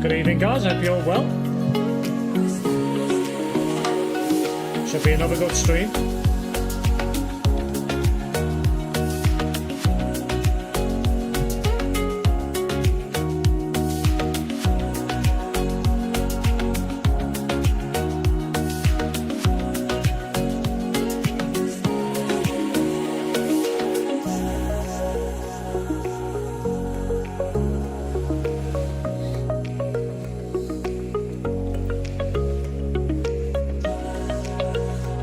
Good evening, guys. Hope you're well. Should be another good stream.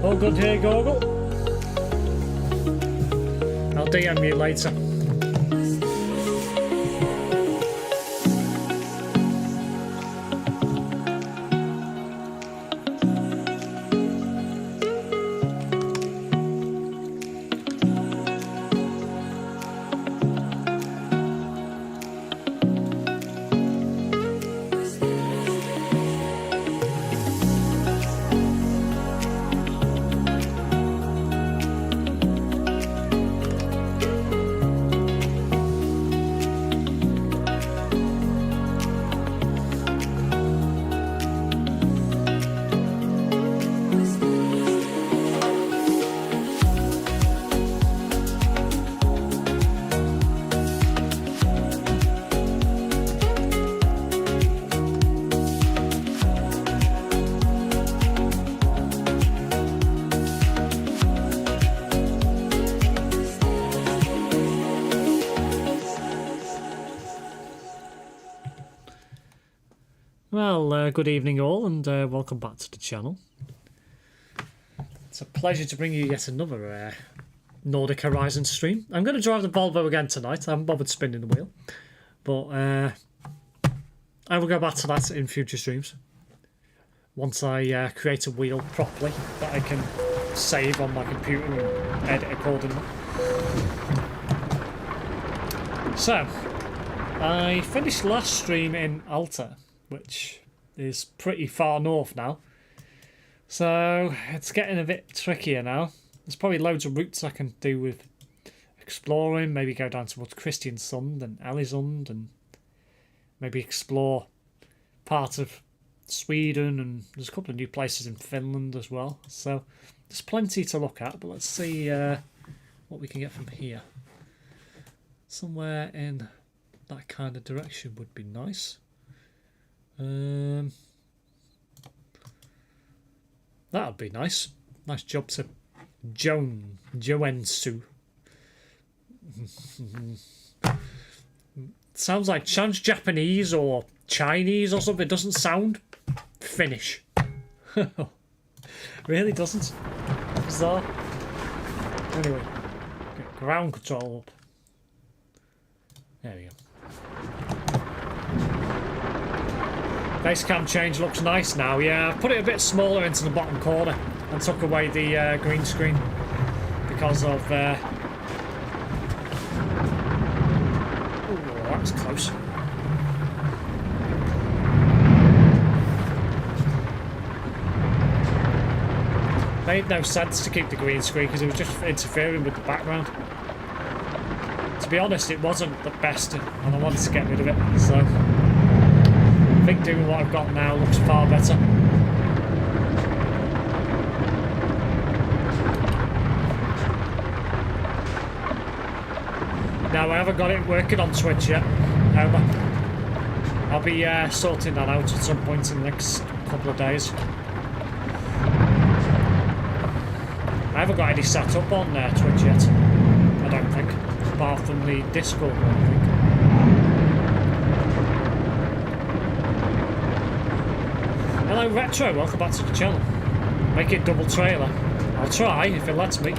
All good here, Goggle. I'll DM you later. Well, good evening all, and welcome back to the channel. It's a pleasure to bring you yet another Nordic Horizon stream. I'm going to drive the Volvo again tonight. I haven't bothered spinning the wheel, but I will go back to that in future streams once I create a wheel properly that I can save on my computer and edit accordingly. So, I finished last stream in Alta, which is pretty far north now. So it's getting a bit trickier now. There's probably loads of routes I can do with exploring, maybe go down towards Kristiansund and Alisund and maybe explore part of Sweden, and there's a couple of new places in Finland as well. So there's plenty to look at, but let's see what we can get from here. Somewhere in that kind of direction would be nice. That would be nice. Nice job to Joensuu. Sounds Japanese or Chinese or something. It doesn't sound Finnish. Really doesn't. Bizarre. Anyway, get ground control up. There we go. Base cam change looks nice now. Yeah, I've put it a bit smaller into the bottom corner and took away the green screen because of... Ooh, that's close. Made no sense to keep the green screen because it was just interfering with the background. To be honest, it wasn't the best and I wanted to get rid of it, so... I think doing what I've got now looks far better. Now, I haven't got it working on Twitch yet, however. I'll be sorting that out at some point in the next couple of days. I haven't got any set up on Twitch yet, I don't think, apart from the Discord one, I think. Hello Retro, welcome back to the channel. Make it double trailer. I'll try if it lets me.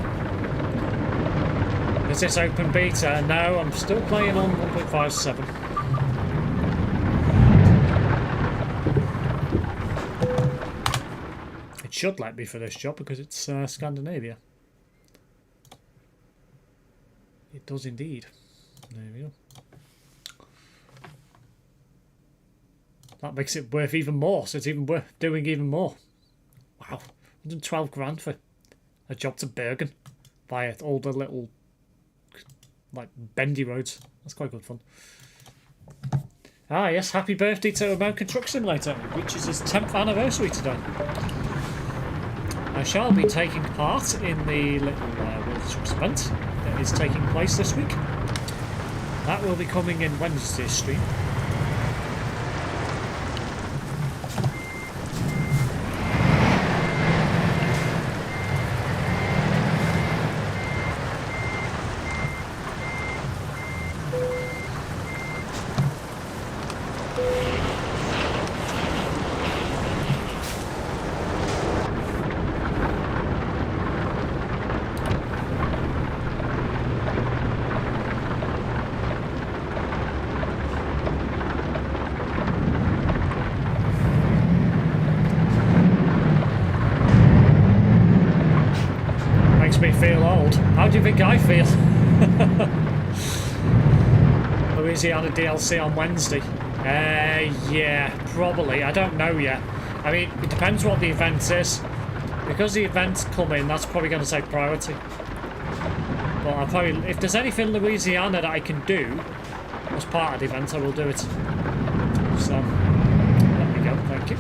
Is this open beta? No, I'm still playing on 1.57. It should let me for this job because it's Scandinavia. It does indeed. There we go. That makes it worth even more, so it's even worth doing even more. Wow, 112 grand for a job to Bergen via all the little, like, bendy roads. That's quite good fun. Ah, yes, happy birthday to American Truck Simulator, which is his 10th anniversary today. I shall be taking part in the little World Trucks event that is taking place this week. That will be coming in Wednesday's stream. Me feel old. How do you think I feel? Louisiana DLC on Wednesday. Yeah, probably. I don't know yet. I mean, it depends what the event is. Because the event's coming, that's probably going to take priority. But I'll probably, if there's anything Louisiana that I can do as part of the event, I will do it. So, there we go. Thank you.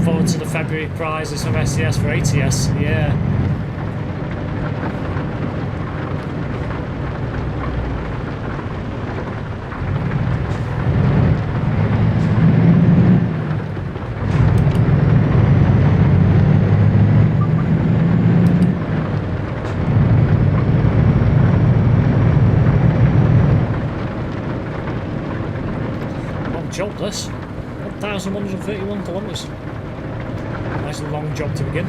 Forward to the February prizes from SES for ATS, yeah. Long job this, 1,131 kilometres. Nice long job to begin.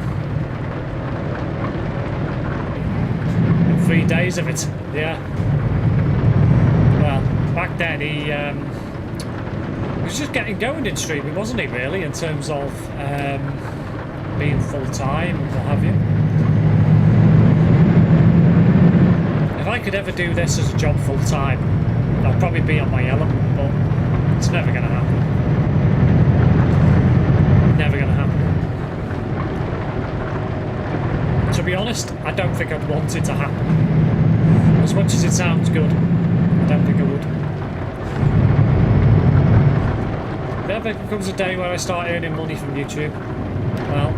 And 3 days of it, yeah. Well, back then he was just getting going in streaming, wasn't he, really, in terms of being full-time and what have you. If I could ever do this as a job full-time, I'd probably be on my element, but it's never going to happen. Never going to happen. To be honest, I don't think I'd want it to happen. As much as it sounds good, I don't think I would. If ever comes a day where I start earning money from YouTube, well,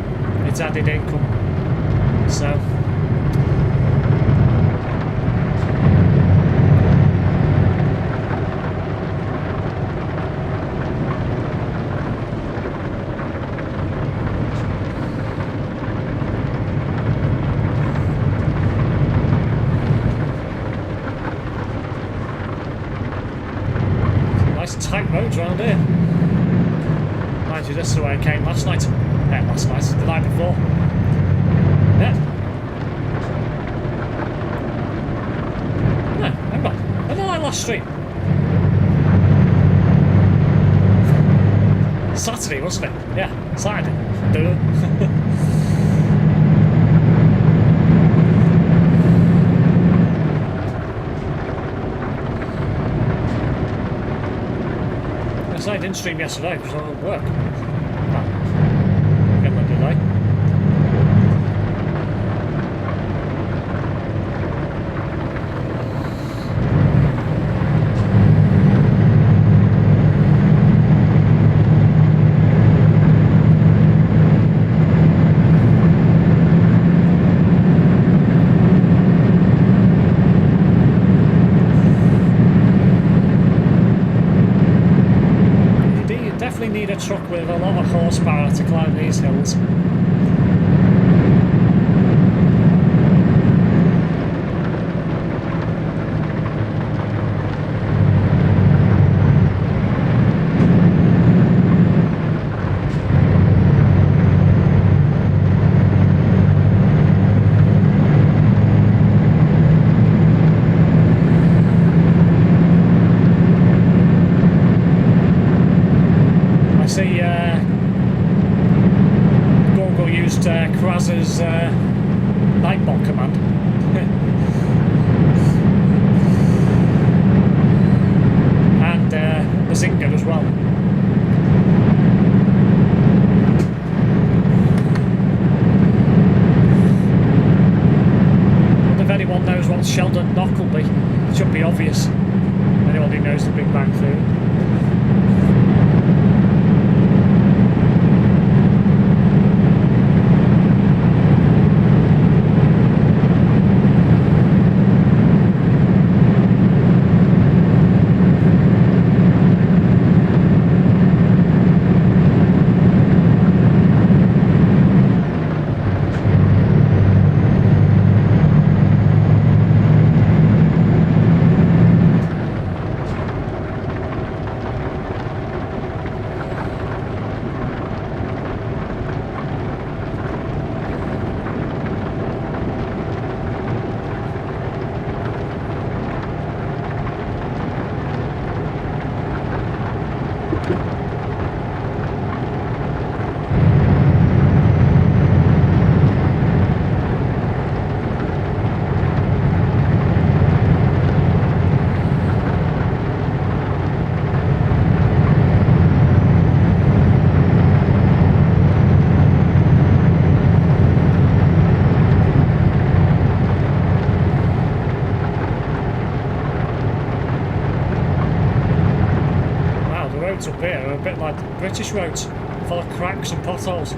it's added income. So, tight roads around here. Mind you, this is the way I came last night. Last night, the night before. Yeah. No, remember. When did I last stream? Saturday, wasn't it? Yeah, Saturday. Duh. I didn't stream yesterday because I was at work. Getting a delay. Need a truck with a lot of horsepower to climb these hills. Kraz's Nightbot command. And the Zinger as well. that's Sheldon Knockleby. It should be obvious. Anyone who knows the Big Bang Theory. Up here are a bit like the British roads, full of cracks and potholes.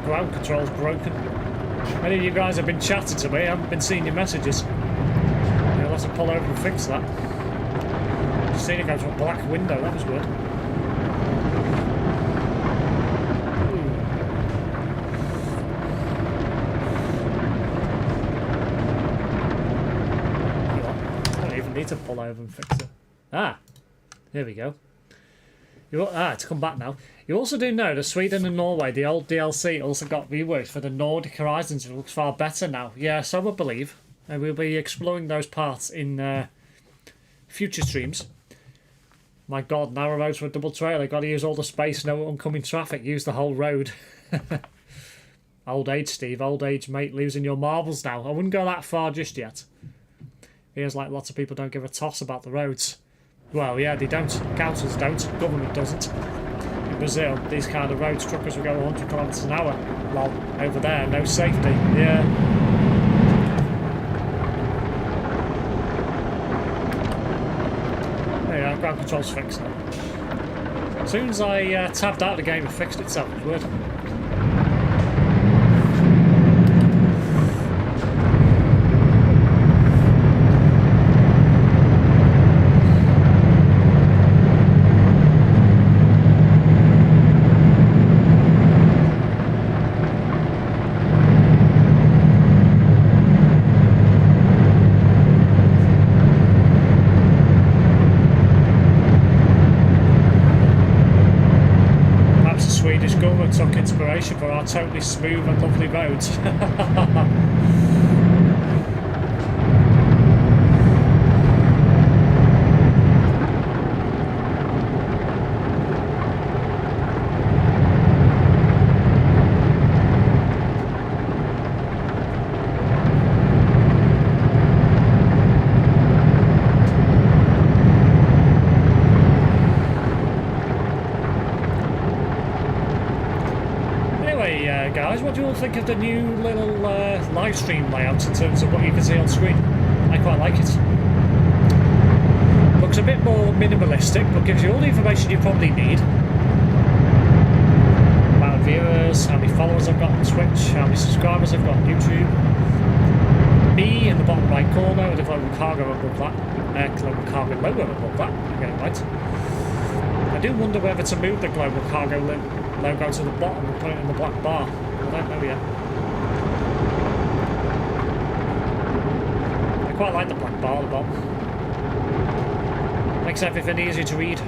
Ground control's broken. Many of you guys have been chatting to me, I haven't been seeing your messages. You'll have to pull over and fix that. Just seen it go to a black window, that was weird. I don't even need to pull over and fix it. Ah, there we go. It's come back now. You also do know that Sweden and Norway, the old DLC, also got reworked for the Nordic horizons. It looks far better now. Yeah, so I believe. And we'll be exploring those parts in future streams. My god, narrow roads for a double trailer. Got to use all the space, no oncoming traffic. Use the whole road. Old age, Steve. Old age, mate. Losing your marbles now. I wouldn't go that far just yet. Feels like lots of people don't give a toss about the roads. Well, yeah, they don't. Councils don't. Government doesn't. In Brazil, these kind of roads, truckers will go 100 kilometres an hour. Lol, over there, no safety. Yeah. There you go, ground control's fixed now. As soon as I tabbed out the game, it fixed itself. It was weird. Took inspiration for our totally smooth and lovely roads. Guys, what do you all think of the new little live stream layout in terms of what you can see on screen? I quite like it. Looks a bit more minimalistic, but gives you all the information you probably need. Amount of viewers, how many followers I've got on Twitch, how many subscribers I've got on YouTube. Me in the bottom right corner with the global cargo above that. Global cargo logo above that, I get it right. I do wonder whether to move the global cargo logo to the bottom and put it in the black bar. I don't know yet. I quite like the black bar at the bottom. Makes everything easier to read.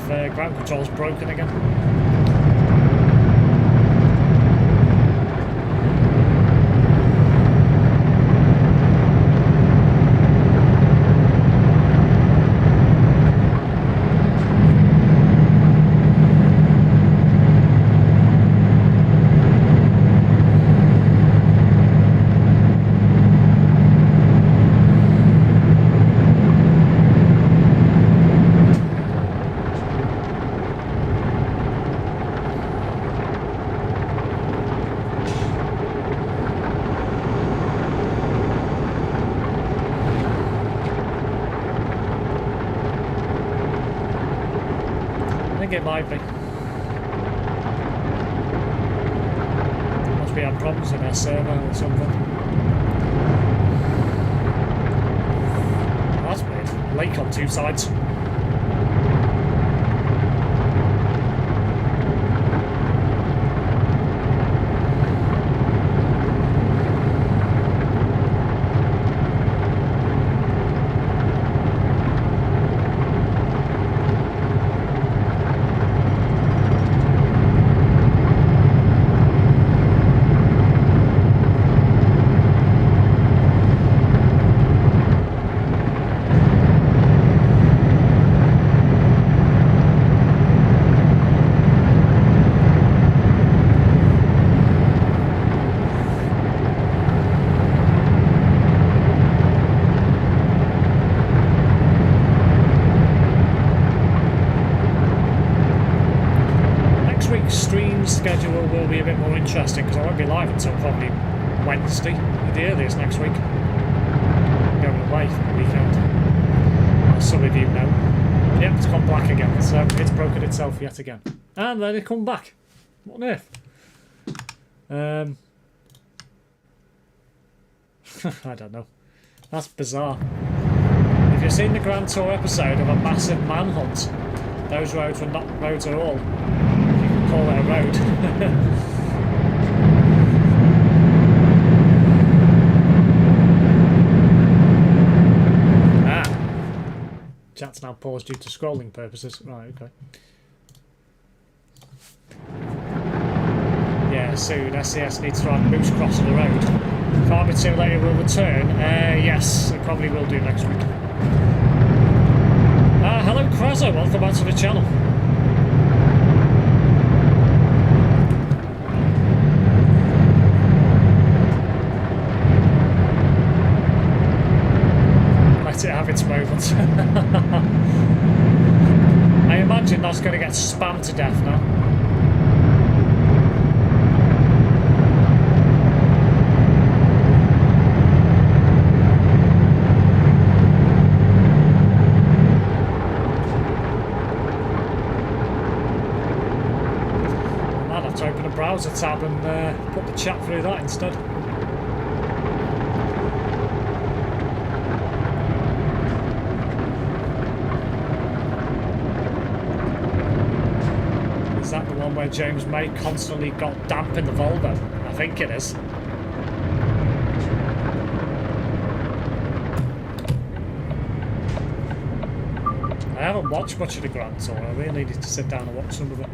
if ground control's broken again. I think it might be. Must be had problems in their server or something. Oh, that's weird. Lake on two sides. Stream schedule will be a bit more interesting because I won't be live until probably Wednesday at the earliest next week. I'm going away for the weekend, as some of you know. Yep, it's gone black again, so it's broken itself yet again. And then it come back. What on earth? I don't know. That's bizarre. If you've seen the Grand Tour episode of a massive manhunt, those roads were not roads at all. Call it a road. Chat's now paused due to scrolling purposes. Right, okay. Yeah, soon SCS needs to have Moose crossing the road. Can't be too late, it will return. Yes, it probably will do next week. Hello Krazo, welcome back to the channel. Let it have its moments. I imagine that's going to get spammed to death now. I'd have to open a browser tab and put the chat through that instead. Is that the one where James May constantly got damp in the Volvo? I think it is. I haven't watched much of the Grand Tour. I really needed to sit down and watch some of it.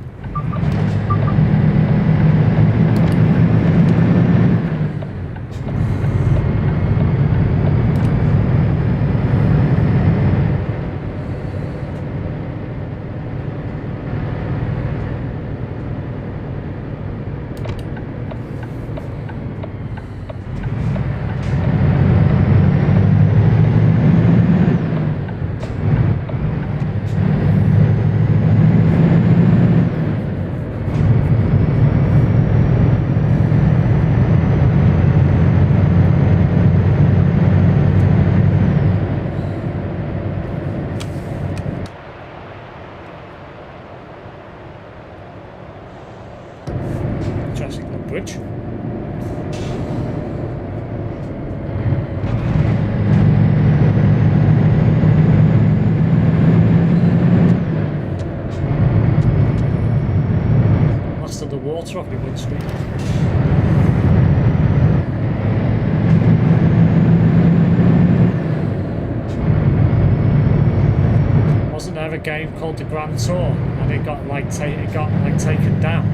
game called the Grand Tour, and it got like taken down.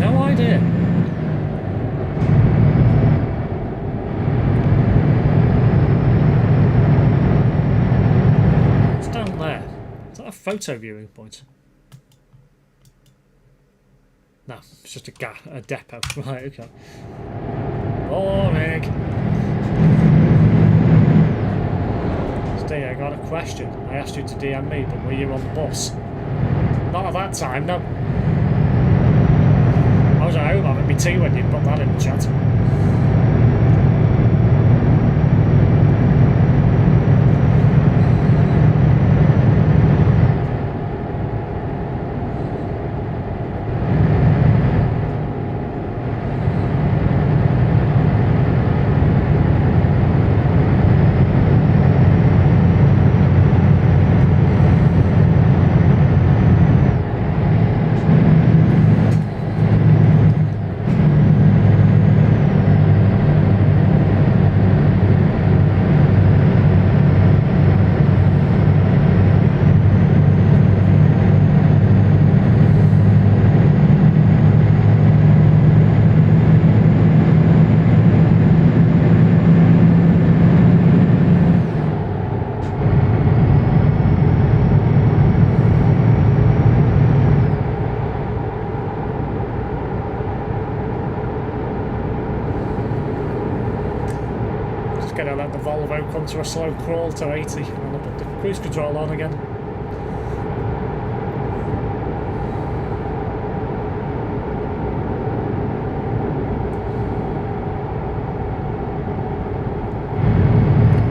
No idea. It's down there. Is that a photo viewing point? No, it's just a depot. Right, okay. Boring. Steve, I got a question. I asked you to DM me, but were you on the bus? Not at that time, no. I was at home having my tea when you put that in the chat. Come to a slow crawl to 80 and I'll put the cruise control on again.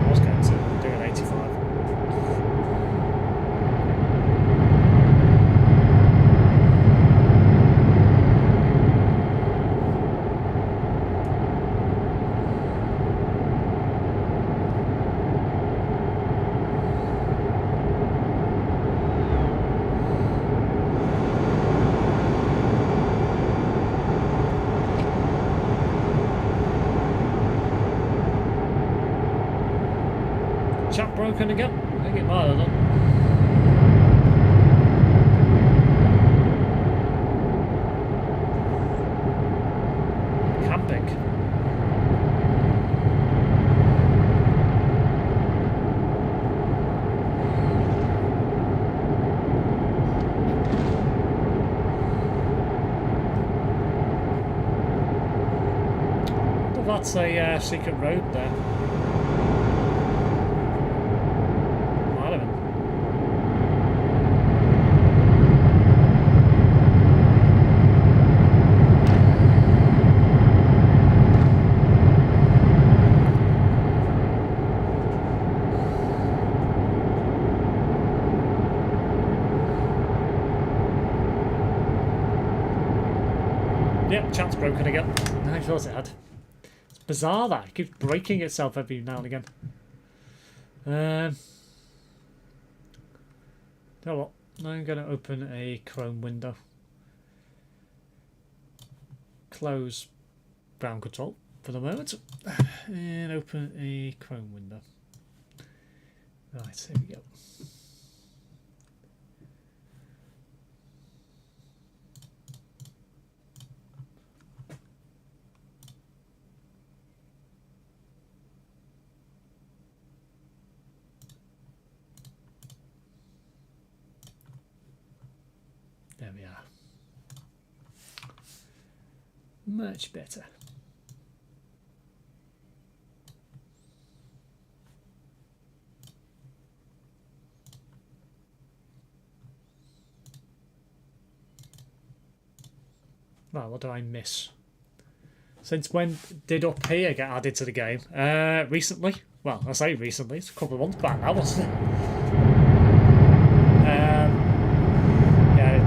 I was going to do an 85. Chat broken again? I think it might have done. Camping. I wonder if that's a secret road there. Yep, chat's broken again. I thought it had. It's bizarre that. It keeps breaking itself every now and again. You know what? I'm going to open a Chrome window. Close ground control for the moment. And open a Chrome window. Right, here we go. There we are. Much better. Well, what do I miss? Since when did Up Here get added to the game? Recently. Well, I say recently. It's a couple of months back now, wasn't it?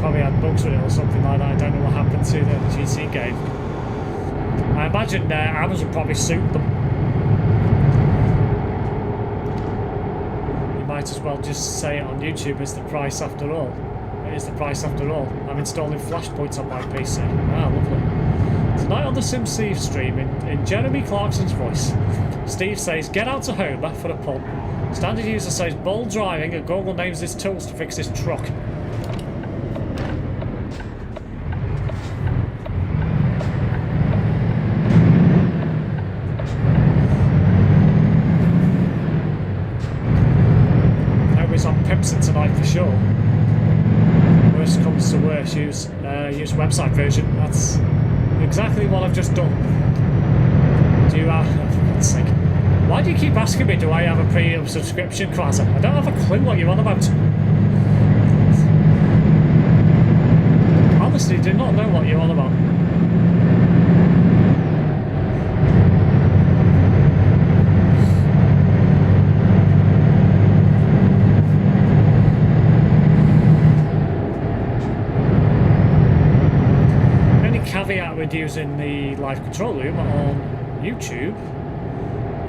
Probably had bugs with it or something like that. I don't know what happened to the GT game. I imagine Amazon probably sued them. You might as well just say it on YouTube. It's the price after all. It is the price after all. I'm installing flashpoints on my PC. Ah, lovely. Tonight on the SimSteve stream, in Jeremy Clarkson's voice, Steve says, get out to Homer for a pun. Standard user says, bold driving, and Google names his tools to fix his truck. Homer's on Pimson tonight for sure. Worst comes to worst, use website version. That's exactly what I've just done. Do you have... Oh, for God's sake. Why do you keep asking me, do I have a premium subscription, Quazza? I don't have a clue what you're on about. Honestly, do not know what you're on about. The only caveat with using the live control room on YouTube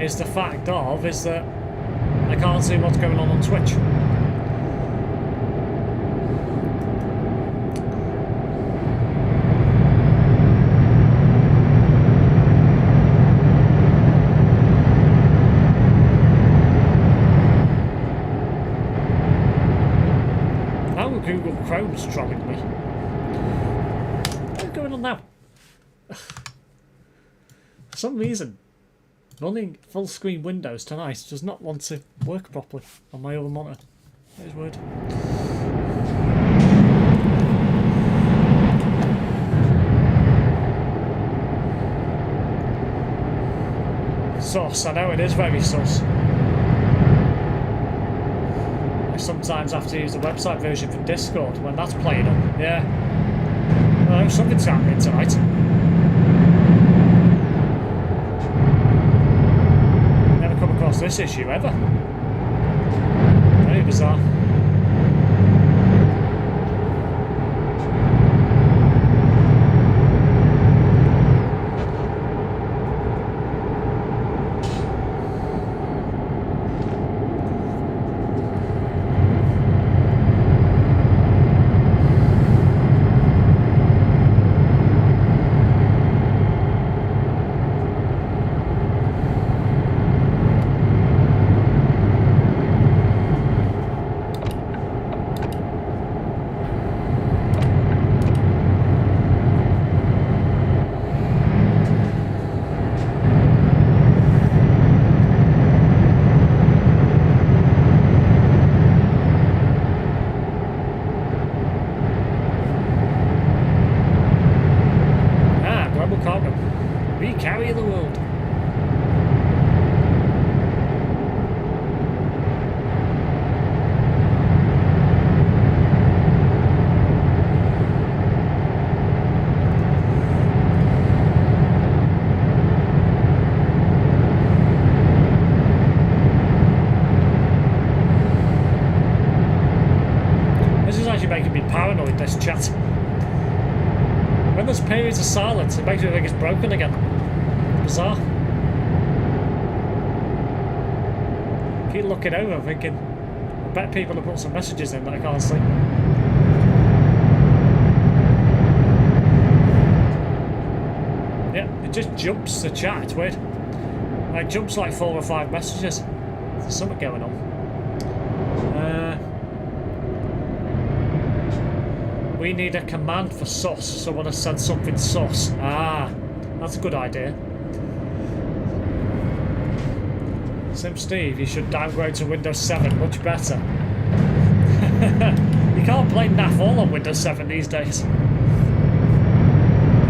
is the fact of that I can't see what's going on Twitch. Now Google Chrome's trolling me. What's going on now? For some reason, running full screen Windows tonight does not want to work properly on my other monitor. That is weird. Sus, I know it is very sus. I sometimes have to use the website version for Discord when that's playing up. Yeah. Well, something's happening tonight. This issue ever. Very bizarre. This chat. When there's periods of silence, it makes me think it's broken again. Bizarre. Keep looking over thinking, I bet people have put some messages in that I can't see. Yeah, it just jumps the chat, it's weird. It jumps like 4 or 5 messages. There's something going on. We need a command for sus. Someone has said something sus. Ah, that's a good idea. SimSteve, you should downgrade to Windows 7. Much better. You can't play naff all on Windows 7 these days.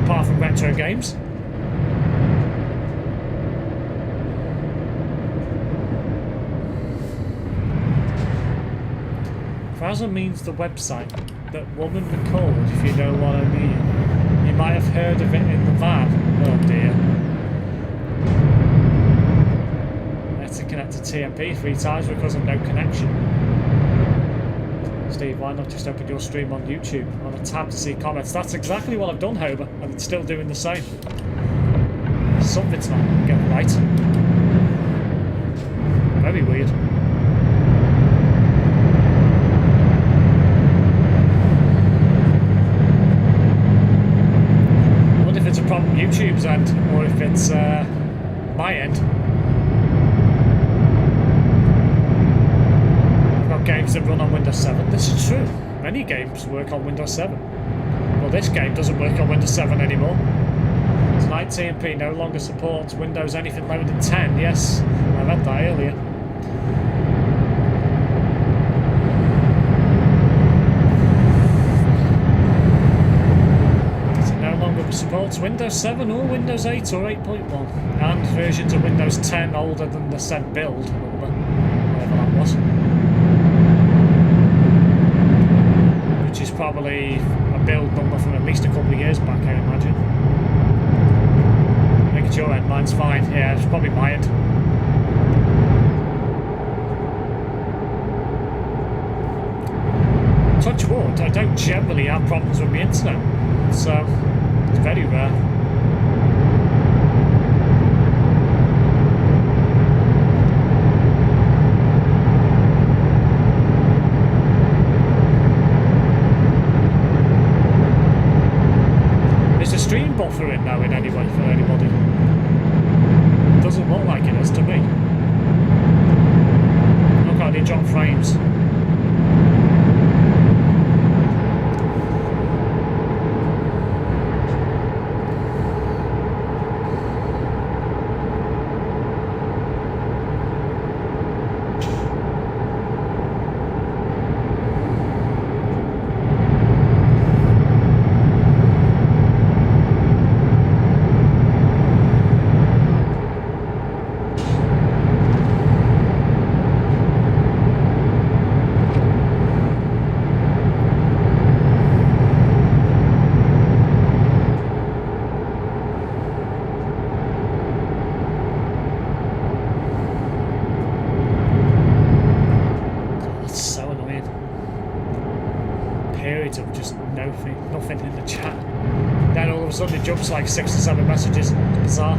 Apart from retro games. Quazza means the website that woman record, if you know what I mean. You might have heard of it in the van. Oh dear. I had to connect to TMP 3 times because of no connection. Steve, why not just open your stream on YouTube on a tab to see comments? That's exactly what I've done, Homer, and it's still doing the same. Something's not getting right. Very weird. YouTube's end or if it's my end. I've got games that run on Windows 7. This is true. Many games work on Windows 7. Well, this game doesn't work on Windows 7 anymore. Tonight TMP no longer supports Windows anything lower than 10. Yes, I read that earlier. Supports Windows 7 or Windows 8 or 8.1 and versions of Windows 10 older than the said build number, whatever that was, which is probably a build number from at least a couple of years back, I imagine. I think it's your end, mine's fine. Yeah, it's probably my end. Touch wood, I don't generally have problems with the internet, so it's very rare. Is the stream buffering now in any way for anybody? It doesn't look like it is to me. Look how they drop frames. Of just nothing in the chat. Then all of a sudden it jumps like 6 or 7 messages. Bizarre.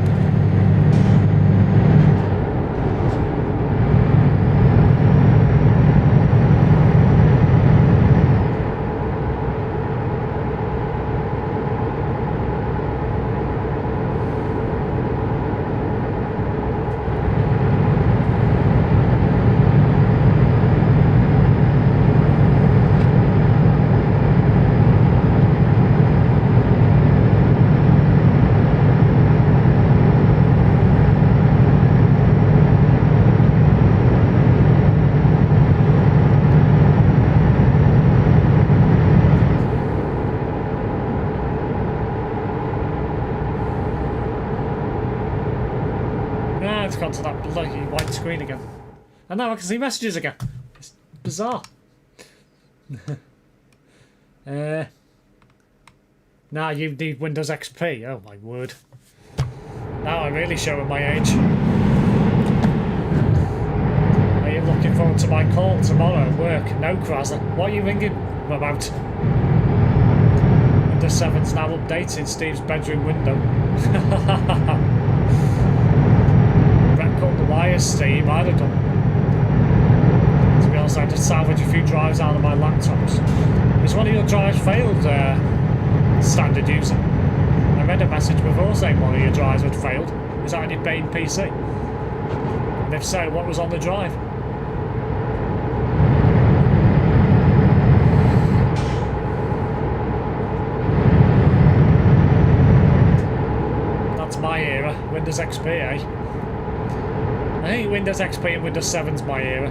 Gone to that bloody white screen again. And now I can see messages again. It's bizarre. Now you need Windows XP. Oh my word. Now I'm really showing my age. Are you looking forward to my call tomorrow at work? No, Krazza. What are you ringing about? Windows 7's now updating Steve's bedroom window. The wires, Steve, I'd have done. To be honest, I just salvaged a few drives out of my laptops. Is one of your drives failed, standard user? I read a message before saying one of your drives had failed. Is that on your main PC? And if so, what was on the drive? That's my era. Windows XP, eh? I think Windows XP and Windows 7's my era.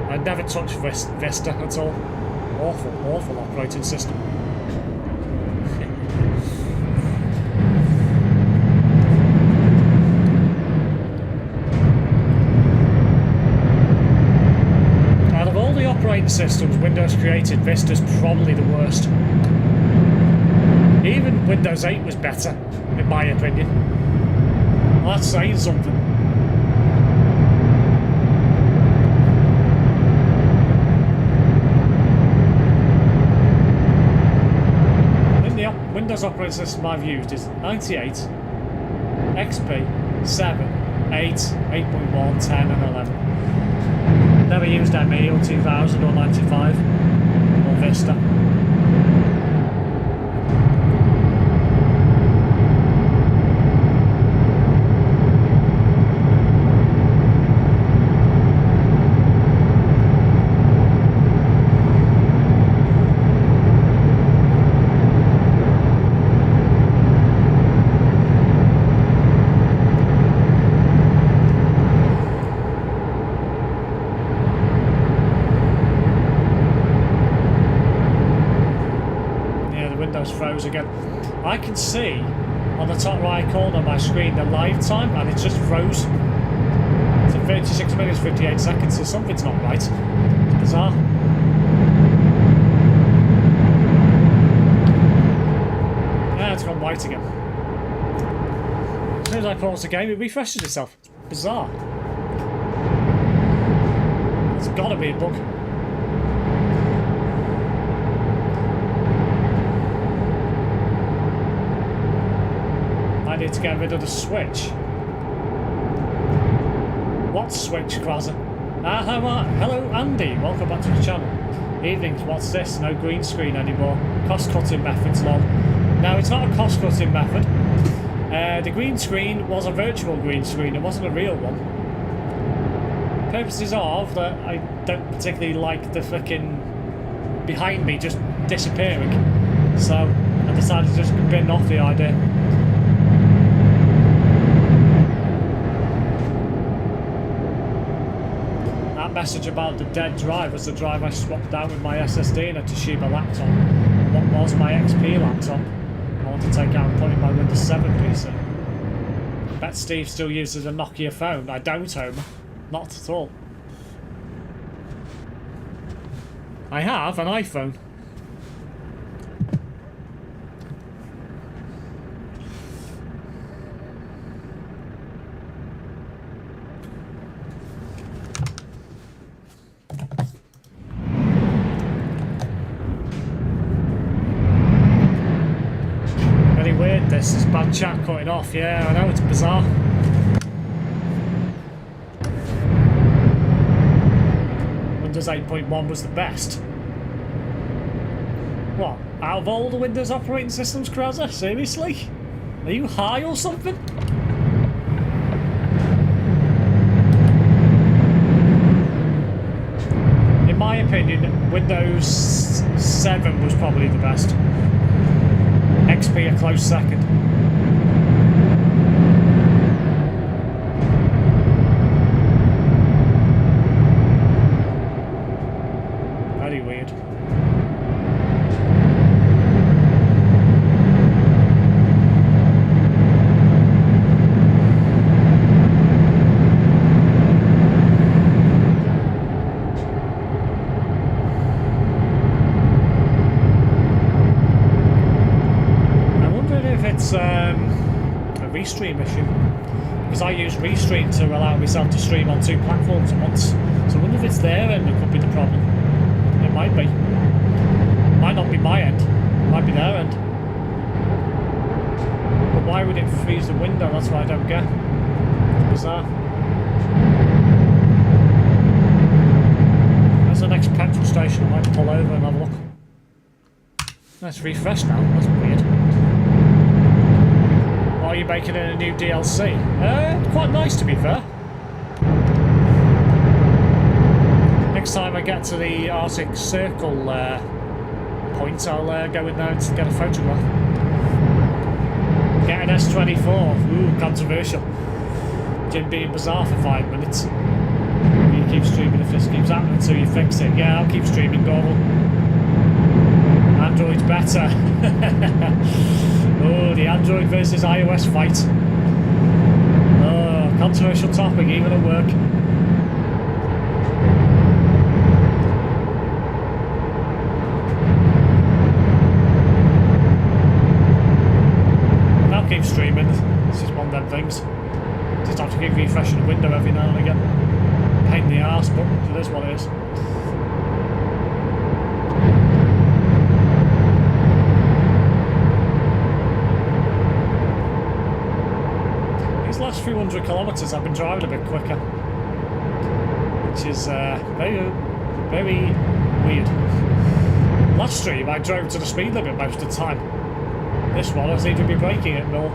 I never touched Vista at all. Awful operating system. Out of all the operating systems Windows created, Vista's probably the worst. Even Windows 8 was better, in my opinion. Well, that's saying something. Windows operating system I've used is 98, XP, 7, 8, 8.1, 10 and 11. Never used ME or 2000 or 95 or Vista. I can see on the top right corner of my screen the live time, and it just froze. So 36 minutes 58 seconds, so something's not right. It's bizarre. Yeah, it's gone white again. As soon as I pause the game, it refreshes itself. It's bizarre. It's gotta be a bug. I need to get rid of the switch. What switch, Quazza? Hello, Andy. Welcome back to the channel. Evenings, what's this? No green screen anymore. Cost-cutting methods, lol. No, it's not a cost-cutting method. The green screen was a virtual green screen. It wasn't a real one. Purposes of that, I don't particularly like the frickin' behind me just disappearing. So I decided to just bin off the idea. Message about the dead drive was the drive I swapped out with my SSD in a Toshiba laptop. What was my XP laptop? I want to take out and put in my Windows 7 PC. Bet Steve still uses a Nokia phone. I don't, Homer. Not at all. I have an iPhone. This is bad chat cutting off. Yeah, I know, it's bizarre. Windows 8.1 was the best. What? Out of all the Windows operating systems, Krauser? Seriously? Are you high or something? In my opinion, Windows 7 was probably the best. XP a close second. Very weird. A restream issue, because I use Restream to allow myself to stream on 2 platforms at once. So I wonder if it's their end that could be the problem. It might be. Might not be my end. It might be their end. But why would it freeze the window? That's what I don't get. It's bizarre. There's the next petrol station. I might pull over and have a look. Let's refresh now. That's weird. Are you making in a new DLC? Quite nice, to be fair. Next time I get to the Arctic Circle point, I'll go in there and get a photograph. Get an S24. Ooh, controversial. Jim being bizarre for 5 minutes. You keep streaming if this keeps happening until you fix it. Yeah, I'll keep streaming, Gorble. Android's better. Oh, the Android versus iOS fight. Oh, controversial topic, even at work. I'll keep streaming. This is one of them things. Just have to keep refreshing the window every now and again. Pain in the arse, but it is what it is. Last few 100 kilometres I've been driving a bit quicker, which is very, very weird. Last stream I drove to the speed limit most of the time. This one I seem to be braking it more.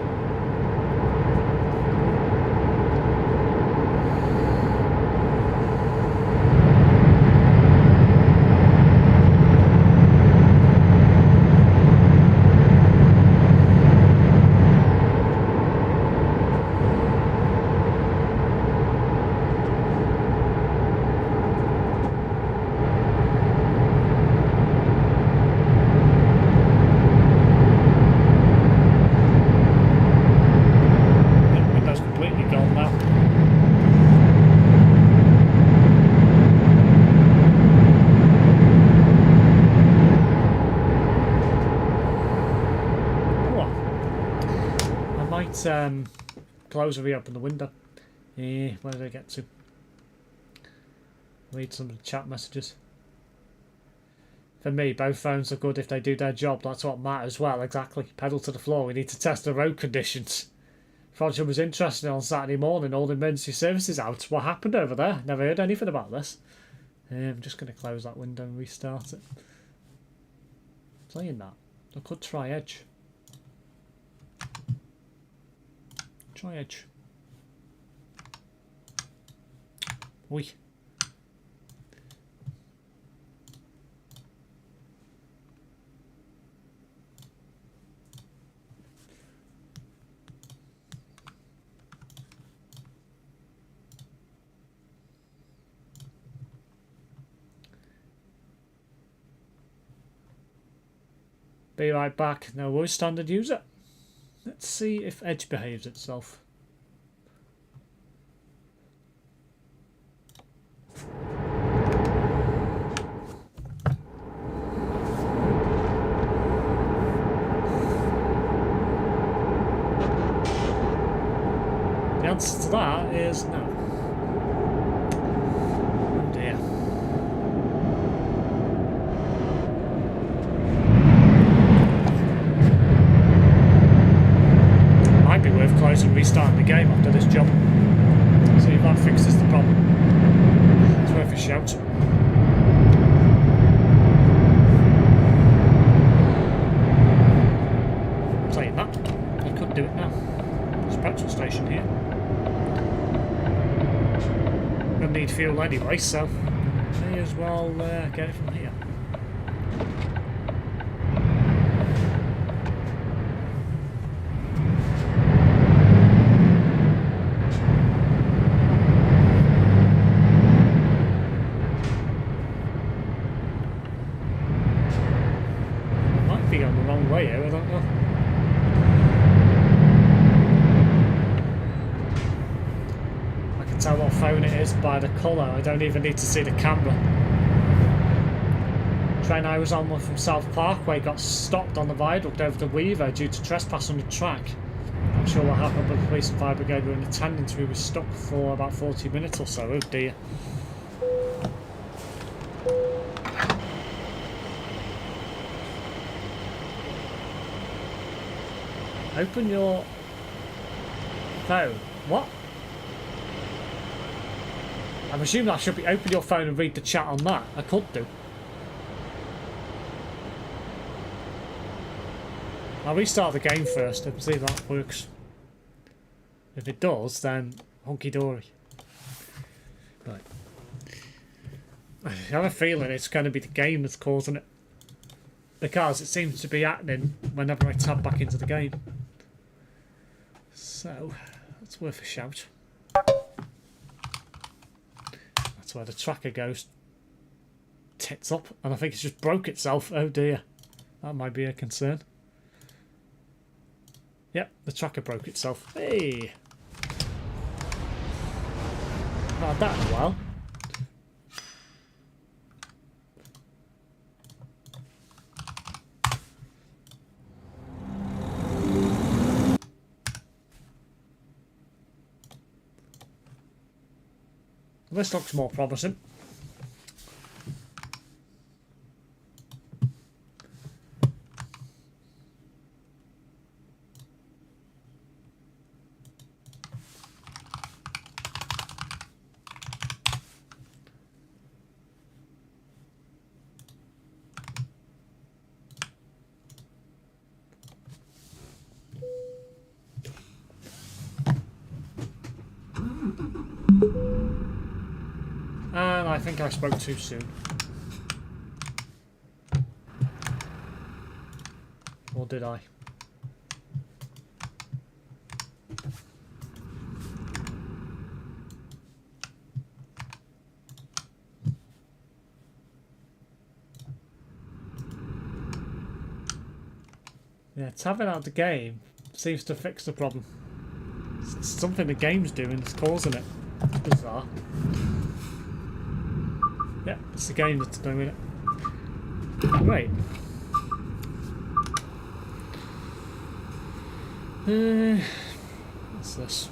close or reopen the window. Where did I get to? Read some of the chat messages. For me, both phones are good if they do their job. That's what matters. Well, exactly. Pedal to the floor. We need to test the road conditions. Roger was interested on Saturday morning. All the emergency services out. What happened over there? Never heard anything about this. I'm just going to close that window and restart it. Saying that, I could try Edge. Try Edge. Oi. Be right back. No worries, standard user. Let's see if Edge behaves itself. The answer to that is no. Oh dear. Might be worth closing and restarting the game after this job. See if that fixes the problem. It's worth a shout. Saying that, I could do it now. There's a petrol station here. We'll need fuel anyway, so may as well get it from here. Might be on the wrong way here, I don't know. Tell what phone it is by the colour. I don't even need to see the camera. Train I was on one from South Parkway got stopped on the viaduct over the Weaver due to trespass on the track. Not sure what happened, but the police and fire brigade were in attendance. We were stuck for about 40 minutes or so. Oh dear. Open your phone. What? I'm assuming I should be open your phone and read the chat on that. I could do. I'll restart the game first and see if that works. If it does, then hunky dory. Right. I have a feeling it's going to be the game that's causing it. Because it seems to be happening whenever I tab back into the game. So, that's worth a shout. That's where the tracker goes tits up, and I think it's just broke itself. Oh dear, that might be a concern. Yep, the tracker broke itself. Hey, not had that in a while. This looks more promising. And I think I spoke too soon. Or did I? Yeah, tabbing out the game seems to fix the problem. It's something the game's doing that's causing it. It's bizarre. Yeah, it's the game that's doing it. Great. What's this?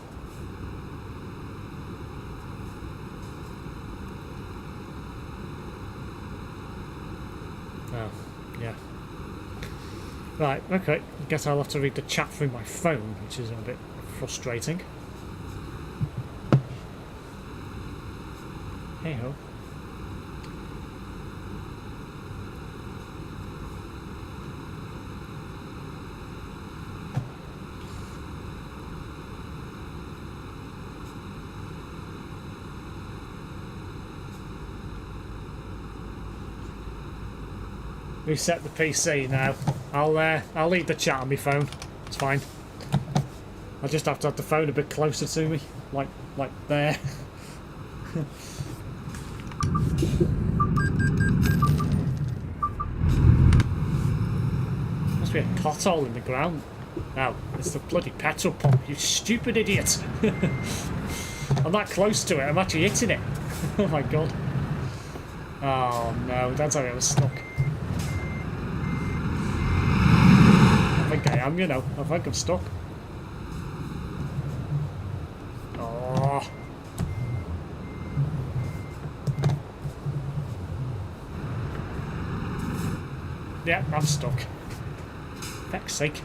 Oh, yeah. Right, okay. I guess I'll have to read the chat through my phone, which is a bit frustrating. Hey ho. Reset the PC now. I'll leave the chat on my phone. It's fine. I just have to have the phone a bit closer to me, like there. Must be a pothole in the ground. No, it's the bloody petrol pump. You stupid idiot! I'm that close to it. I'm actually hitting it. Oh my god. Oh no, that's how I was stuck. I think I am, you know. I think I'm stuck. Oh. Yeah, I'm stuck. Feck's sake.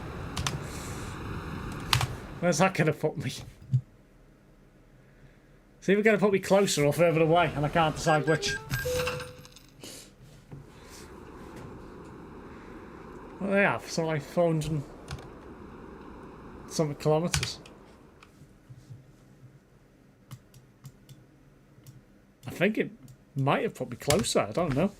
Where's that going to put me? See if we're going to put me closer or further away, and I can't decide which. What do they have? Something like 400 and something kilometres. I think it might have put me closer. I don't know.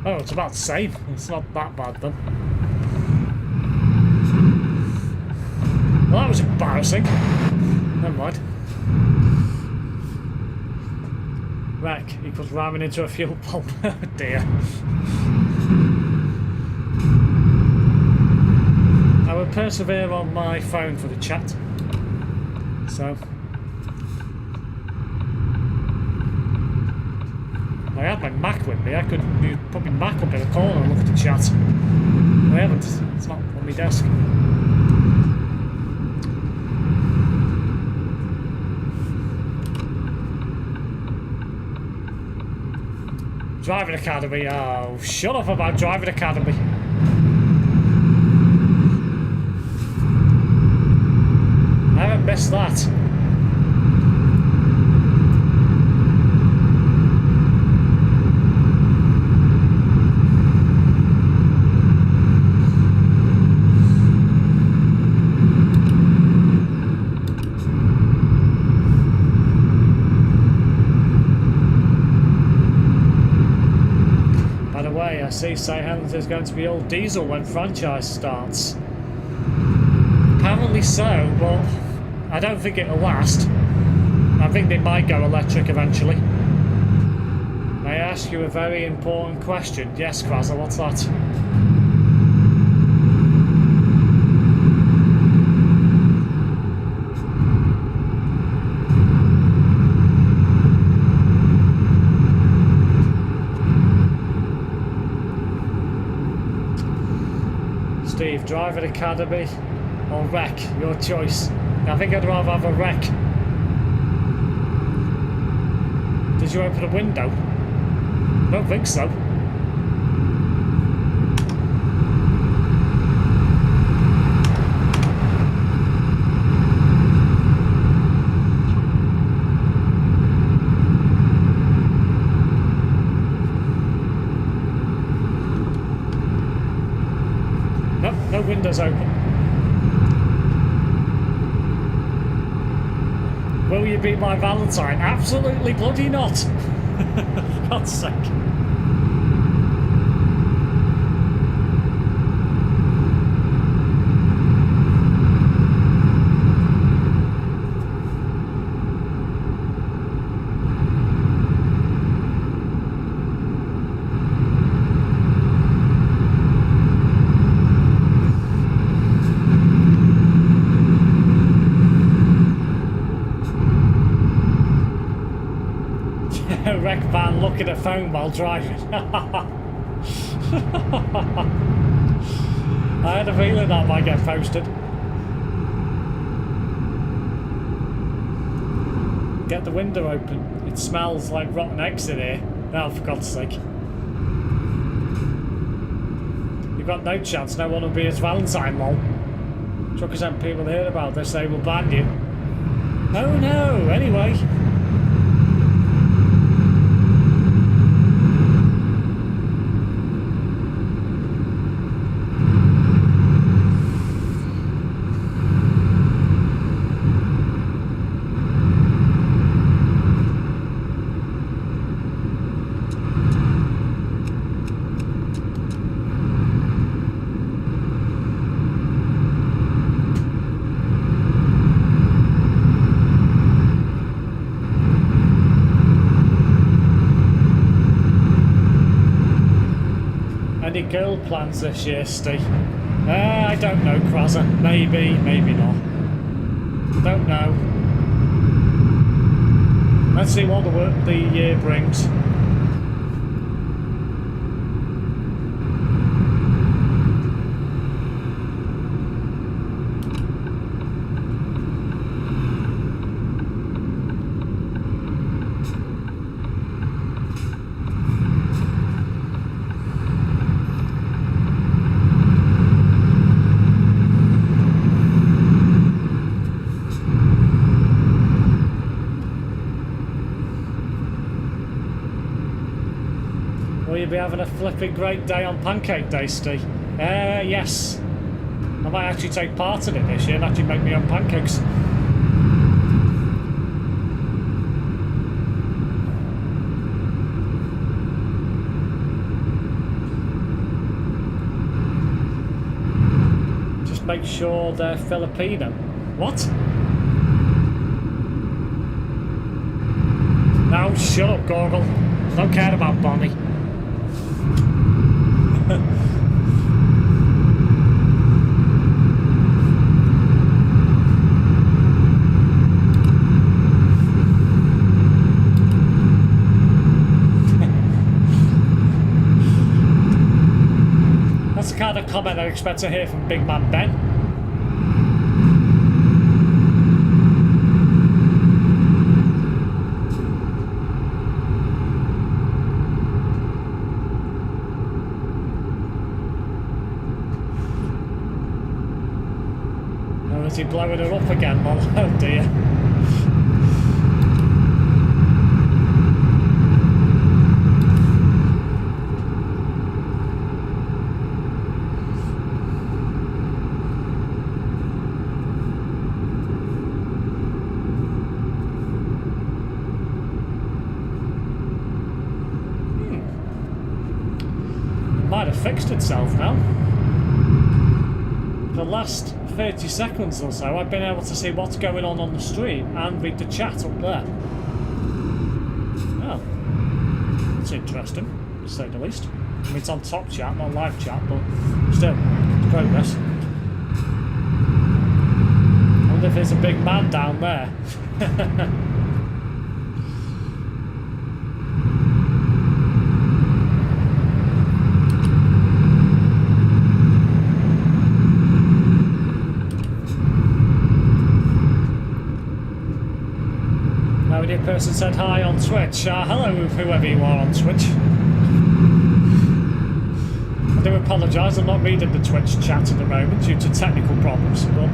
Oh, it's about the same. It's not that bad then. Well, that was embarrassing. Never mind. Wreck equals ramming into a fuel pump. Oh dear. I will persevere on my phone for the chat. So I had my Mac with me. I could put my Mac up in the corner and look at the chat. I haven't. It's not on my desk. Driving Academy. Oh, shut up about Driving Academy. I haven't missed that. I see St. Helens is going to be all diesel when franchise starts. Apparently so, but I don't think it'll last. I think they might go electric eventually. May I ask you a very important question? Yes, Krasser, what's that? Steve, Driving Academy or Wreck, your choice. I think I'd rather have a Wreck. Did you open a window? I don't think so. No windows open. Will you be my Valentine? Absolutely bloody not. For God's sake. Wreck van looking at phone while driving. I had a feeling that might get posted. Get the window open. It smells like rotten eggs in here. Oh, for God's sake. You've got no chance. No one will be as Valentine, lol. 20% people hear about this, they will ban you. Oh no, anyway. Any girl plans this year, Steve? I don't know, Krazza. Maybe, maybe not. Don't know. Let's see what the year brings. Will you be having a flipping great day on Pancake Day, Steve? Yes. I might actually take part in it this year and actually make my own pancakes. Just make sure they're Filipino. What? No, shut up, Gorgle. Don't care about Bonnie. That's the kind of comment I expect to hear from Big Man Ben. Is he blowing her up again? Oh dear. It might have fixed itself now. The last 30 seconds or so I've been able to see what's going on the stream and read the chat up there. Oh, that's interesting, to say the least. I mean, it's on top chat, not live chat, but still, it's progress. I wonder if there's a big man down there. A person said hi on Twitch. Hello, whoever you are on Twitch. I do apologise, I'm not reading the Twitch chat at the moment due to technical problems, but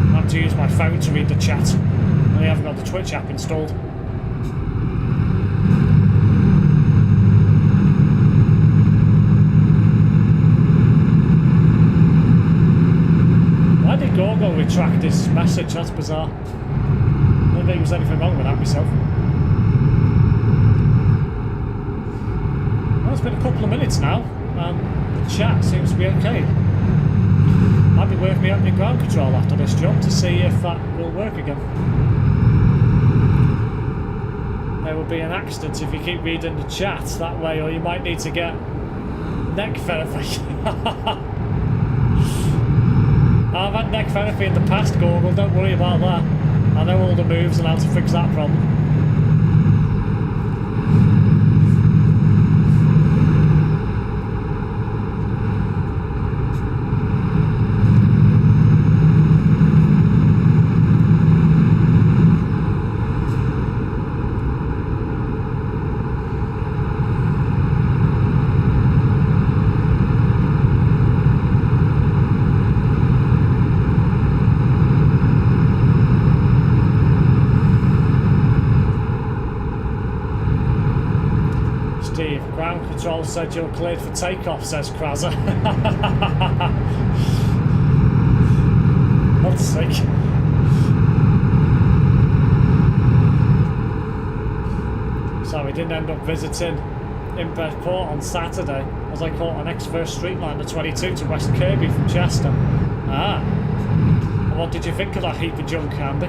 I have to use my phone to read the chat. I haven't got the Twitch app installed. Gorgo retract this message, that's bizarre. I don't think there was anything wrong with that myself. Well, it's been a couple of minutes now, and the chat seems to be okay. Might be worth me opening ground control after this jump to see if that will work again. There will be an accident if you keep reading the chat that way, or you might need to get neck therapy. I've had neck therapy in the past, Gorgle, don't worry about that. I know all the moves and how to fix that problem. SimSteve. Ground control said you're cleared for takeoff, says Krazza. God's sake. So we didn't end up visiting Inbred Port on Saturday, as I caught an ex-First Street Line, the 22 to West Kirby from Chester. Ah. And what did you think of that heap of junk, Andy?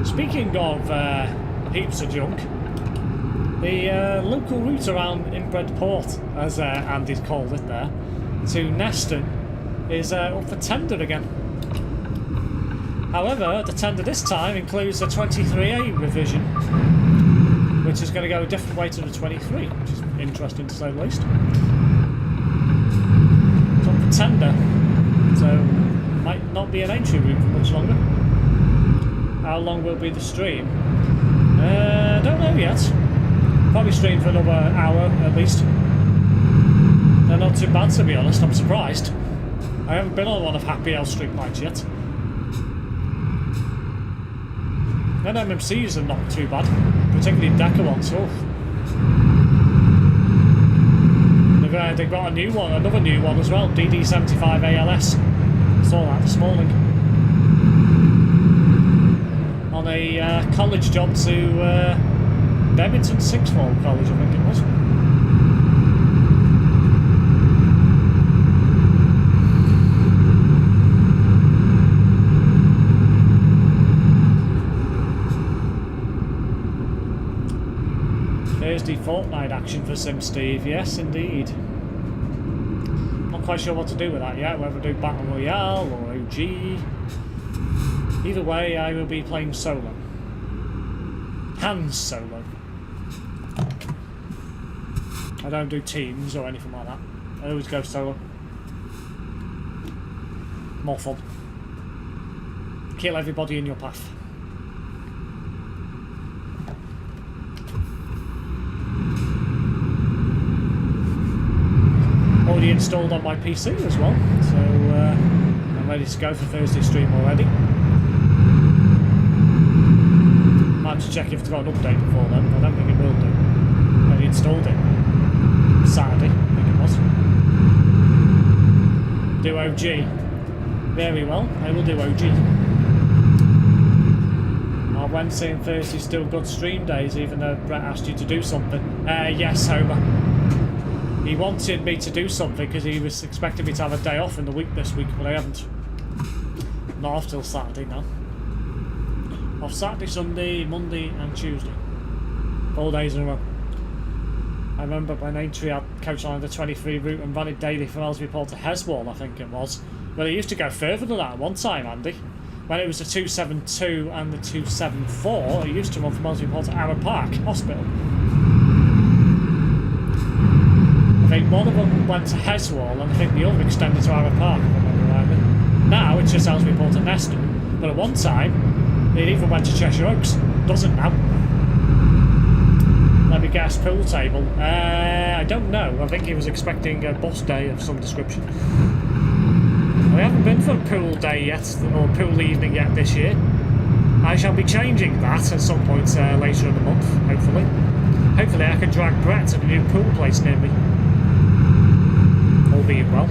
Speaking of heaps of junk, the local route around Inbred Port, as Andy's called it there, to Neston is up for tender again. However, the tender this time includes a 23A revision, which is going to go a different way to the 23, which is interesting to say the least. It's up for tender, so might not be an entry route for much longer. How long will be the stream? Don't know yet. Probably stream for another hour at least. They're not too bad, to be honest. I'm surprised. I haven't been on one of Happy Hour street nights yet. And MMCs are not too bad, particularly Decker ones. Oh. They've got a new one, another new one as well, DD75 ALS. Saw that this morning. On a college job to Bevington Sixth Form College, I think it was. Thursday fortnight action for SimSteve, yes indeed. Not quite sure what to do with that yet, whether to do Battle Royale or OG. Either way, I will be playing solo. Hands solo. I don't do teams or anything like that. I always go solo. More fun. Kill everybody in your path. Already installed on my PC as well, so I'm ready to go for Thursday stream already. Might have to check if it's got an update before then. I don't think it will do. I only installed it Saturday, I think it was. Do OG. Very well, I will do OG. Are Wednesday and Thursday still good stream days, even though Brett asked you to do something? Yes, Homer. He wanted me to do something because he was expecting me to have a day off in the week this week, but I haven't. Not off till Saturday now. Off Saturday, Sunday, Monday and Tuesday. 4 days in a row. I remember when Aintree had Coach Line the 23 route and ran it daily from Ellesmere Port to Heswall, I think it was. But it used to go further than that at one time, Andy. When it was the 272 and the 274, it used to run from Ellesmere Port to Arrow Park Hospital. I think one of them went to Heswall and I think the other extended to Arrow Park, if I remember rightly. Now it's just Ellesmere Port to Neston. But at one time, it even went to Cheshire Oaks. Doesn't now. Let me guess, pool table. I don't know. I think he was expecting a bus day of some description. I haven't been for a pool day yet, or pool evening yet this year. I shall be changing that at some point later in the month, hopefully. Hopefully I can drag Brett to the new pool place near me. All being well.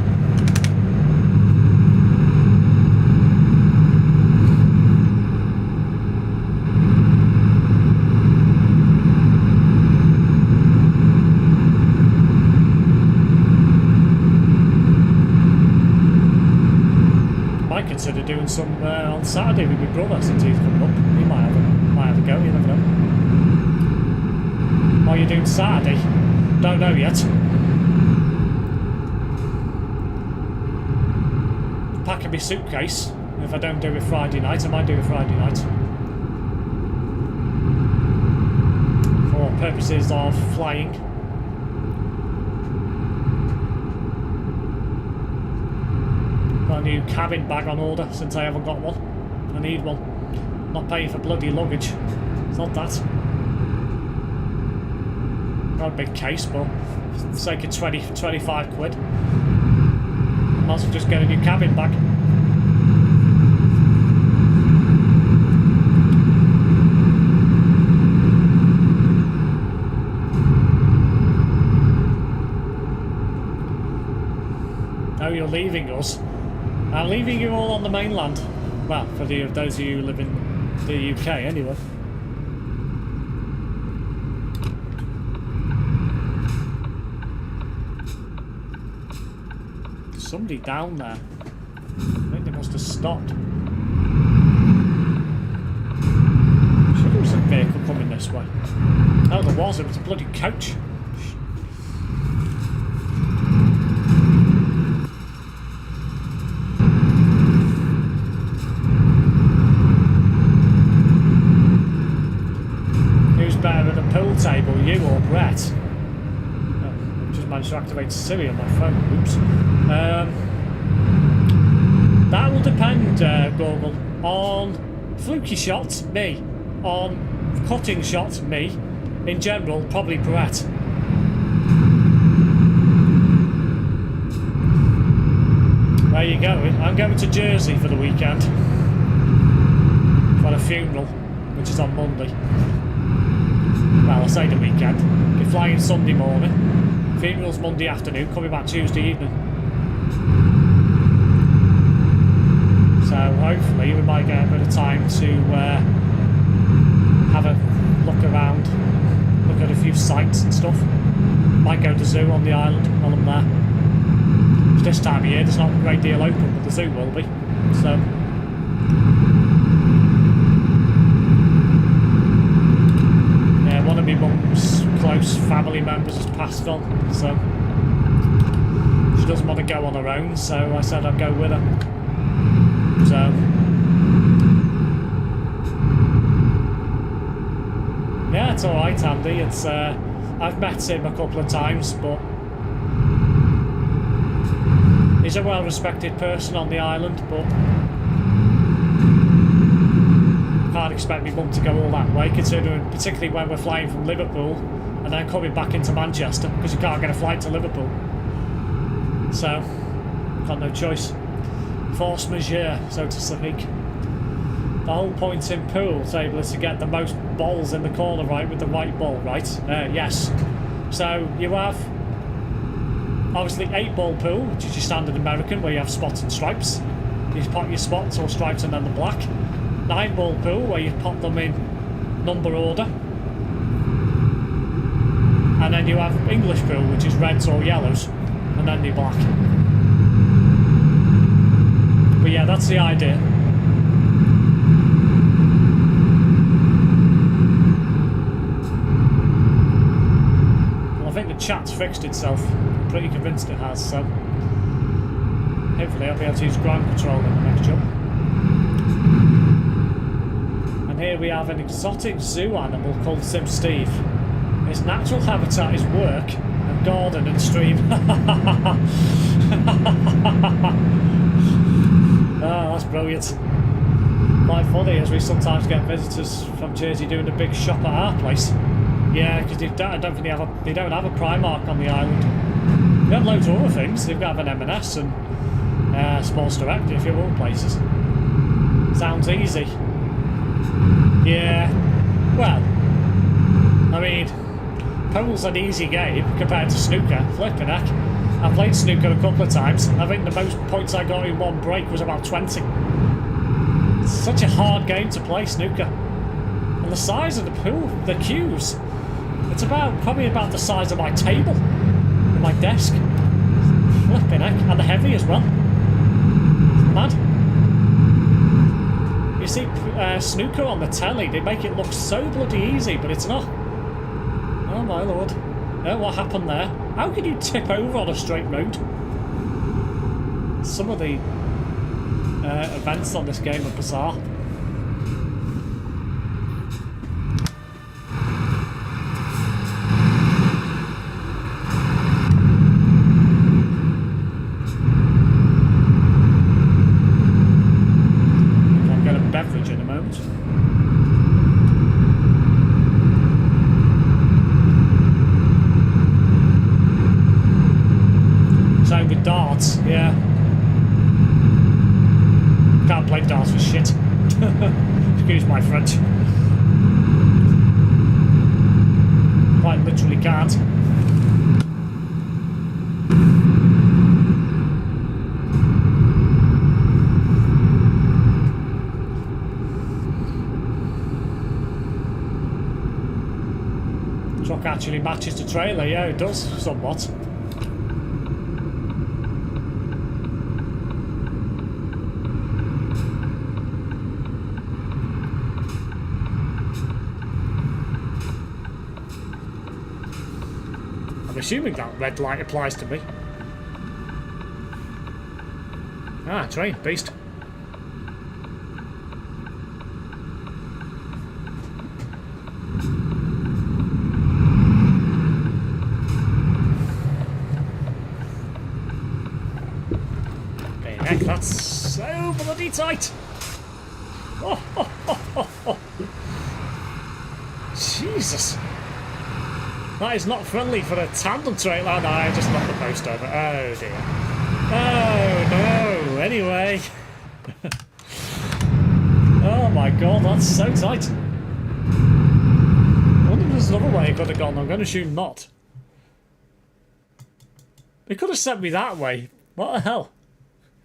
Consider doing some on Saturday with my brother since he's coming up. He might have a go, you never know. What are you doing Saturday? Don't know yet. Packing my suitcase. If I don't do it Friday night, I might do it Friday night. For purposes of flying. Got a new cabin bag on order since I haven't got one. I need one. Not paying for bloody luggage. It's not that. Not a big case, but for the sake of 20, 25 quid, I might as well just get a new cabin back. Oh, you're leaving us. I'm leaving you all on the mainland. Well, for those of you who live in the UK, anyway. There's somebody down there. I think they must have stopped. Sure, there was a vehicle coming this way. Oh, there was. It was a bloody coach. Table, you or Brett? Oh, I've just managed to activate Siri on my phone. Oops. That will depend, Google, on fluky shots, me. On cutting shots, me. In general, probably Brett. Where are you going? I'm going to Jersey for the weekend. For a funeral, which is on Monday. Well, I say the weekend. We're flying Sunday morning. Funeral's Monday afternoon, coming back Tuesday evening. So hopefully we might get a bit of time to have a look around, look at a few sites and stuff. Might go to the zoo on the island while I'm there. It's this time of year, there's not a great deal open, but the zoo will be. So. One of my mum's close family members has passed on, so she doesn't want to go on her own, so I said I'd go with her. So yeah, it's alright, Andy. It's I've met him a couple of times, but he's a well-respected person on the island, but can't expect my mum to go all that way, considering particularly when we're flying from Liverpool and then coming back into Manchester because you can't get a flight to Liverpool. So, got no choice. Force majeure, so to speak. The whole point in pool table is to get the most balls in the corner right with the right ball, right? Yes. So you have obviously 8-ball pool, which is your standard American, where you have spots and stripes. You pop your spots or stripes and then the black. 9-ball pool, where you pop them in number order. And then you have English pool, which is reds or yellows, and then the black. But yeah, that's the idea. Well, I think the chat's fixed itself. I'm pretty convinced it has, so hopefully I'll be able to use ground control in the next jump. And here we have an exotic zoo animal called SimSteve. His natural habitat is work and garden and stream. Oh, that's brilliant. Quite funny, as we sometimes get visitors from Jersey doing a big shop at our place. Yeah, because I don't think they don't have a Primark on the island. They have loads of other things. They've got an M&S and Sports Direct in a few other places. Sounds easy. Yeah, well, I mean, pool's an easy game compared to snooker. Flipping heck. I played snooker a couple of times. I think the most points I got in one break was about 20. It's such a hard game to play, snooker. And the size of the pool, the cues, it's probably about the size of my table and my desk. Flipping heck. And they're heavy as well. It's mad. You see snooker on the telly, they make it look so bloody easy, but it's not. Oh my lord. Oh, what happened there? How can you tip over on a straight road? Some of the events on this game are bizarre. I'll get a beverage in a moment. can't. Truck actually matches the trailer, yeah, it does somewhat. I'm assuming that red light applies to me. Ah, train, beast. Heck, that's so bloody tight. Oh, oh, oh, oh, oh. Jesus. That is not friendly for a tandem trailer. No, I just knocked the post over. Oh dear. Oh no. Anyway. Oh my god, that's so tight. I wonder if there's another way it could have gone. I'm going to assume not. They could have sent me that way. What the hell?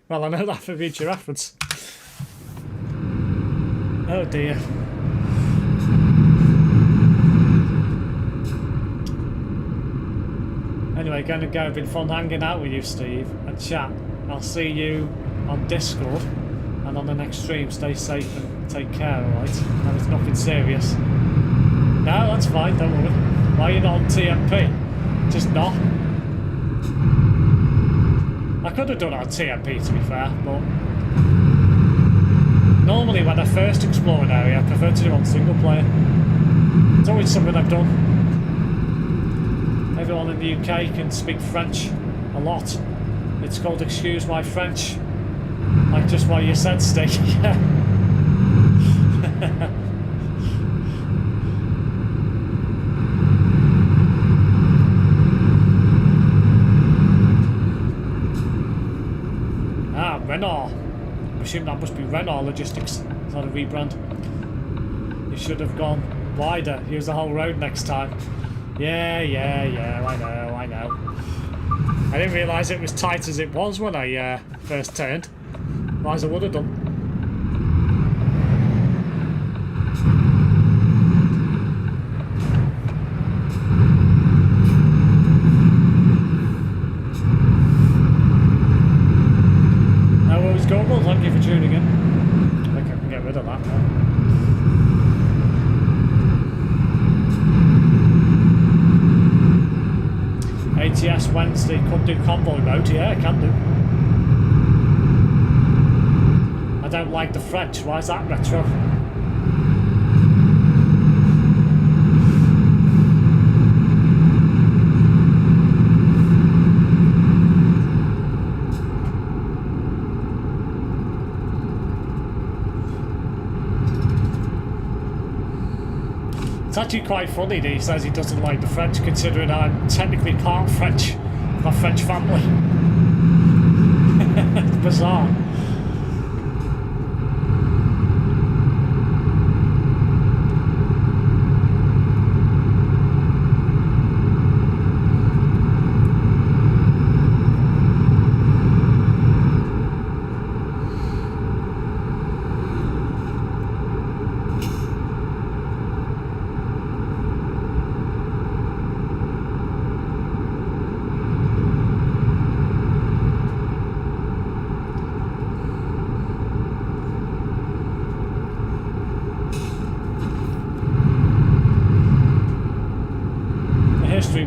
Well, I know that for future reference. Oh dear. Anyway, going to go. Been fun hanging out with you, Steve, and chat. I'll see you on Discord and on the next stream. Stay safe and take care, alright? And it's nothing serious. No, that's fine, don't worry. Why are you not on TMP? Just not. I could have done it on TMP, to be fair, but normally when I first explore an area, I prefer to do it on single player. It's always something I've done. Everyone in the UK can speak French a lot. It's called Excuse My French. Like just what you said, Steve. Ah, Renault. I assume that must be Renault Logistics. It's not a rebrand. You should have gone wider. Use the whole road next time. Yeah, I know. I didn't realise it was tight as it was when I first turned. Otherwise I would have done. No worries, Google. Thank you for tuning in. I think I can get rid of that now. ATS Wednesday could do convoy mode. Yeah, I can do. I don't like the French. Why is that retro? It's actually quite funny that he says he doesn't like the French, considering I'm technically part French. I've got a French family. It's bizarre.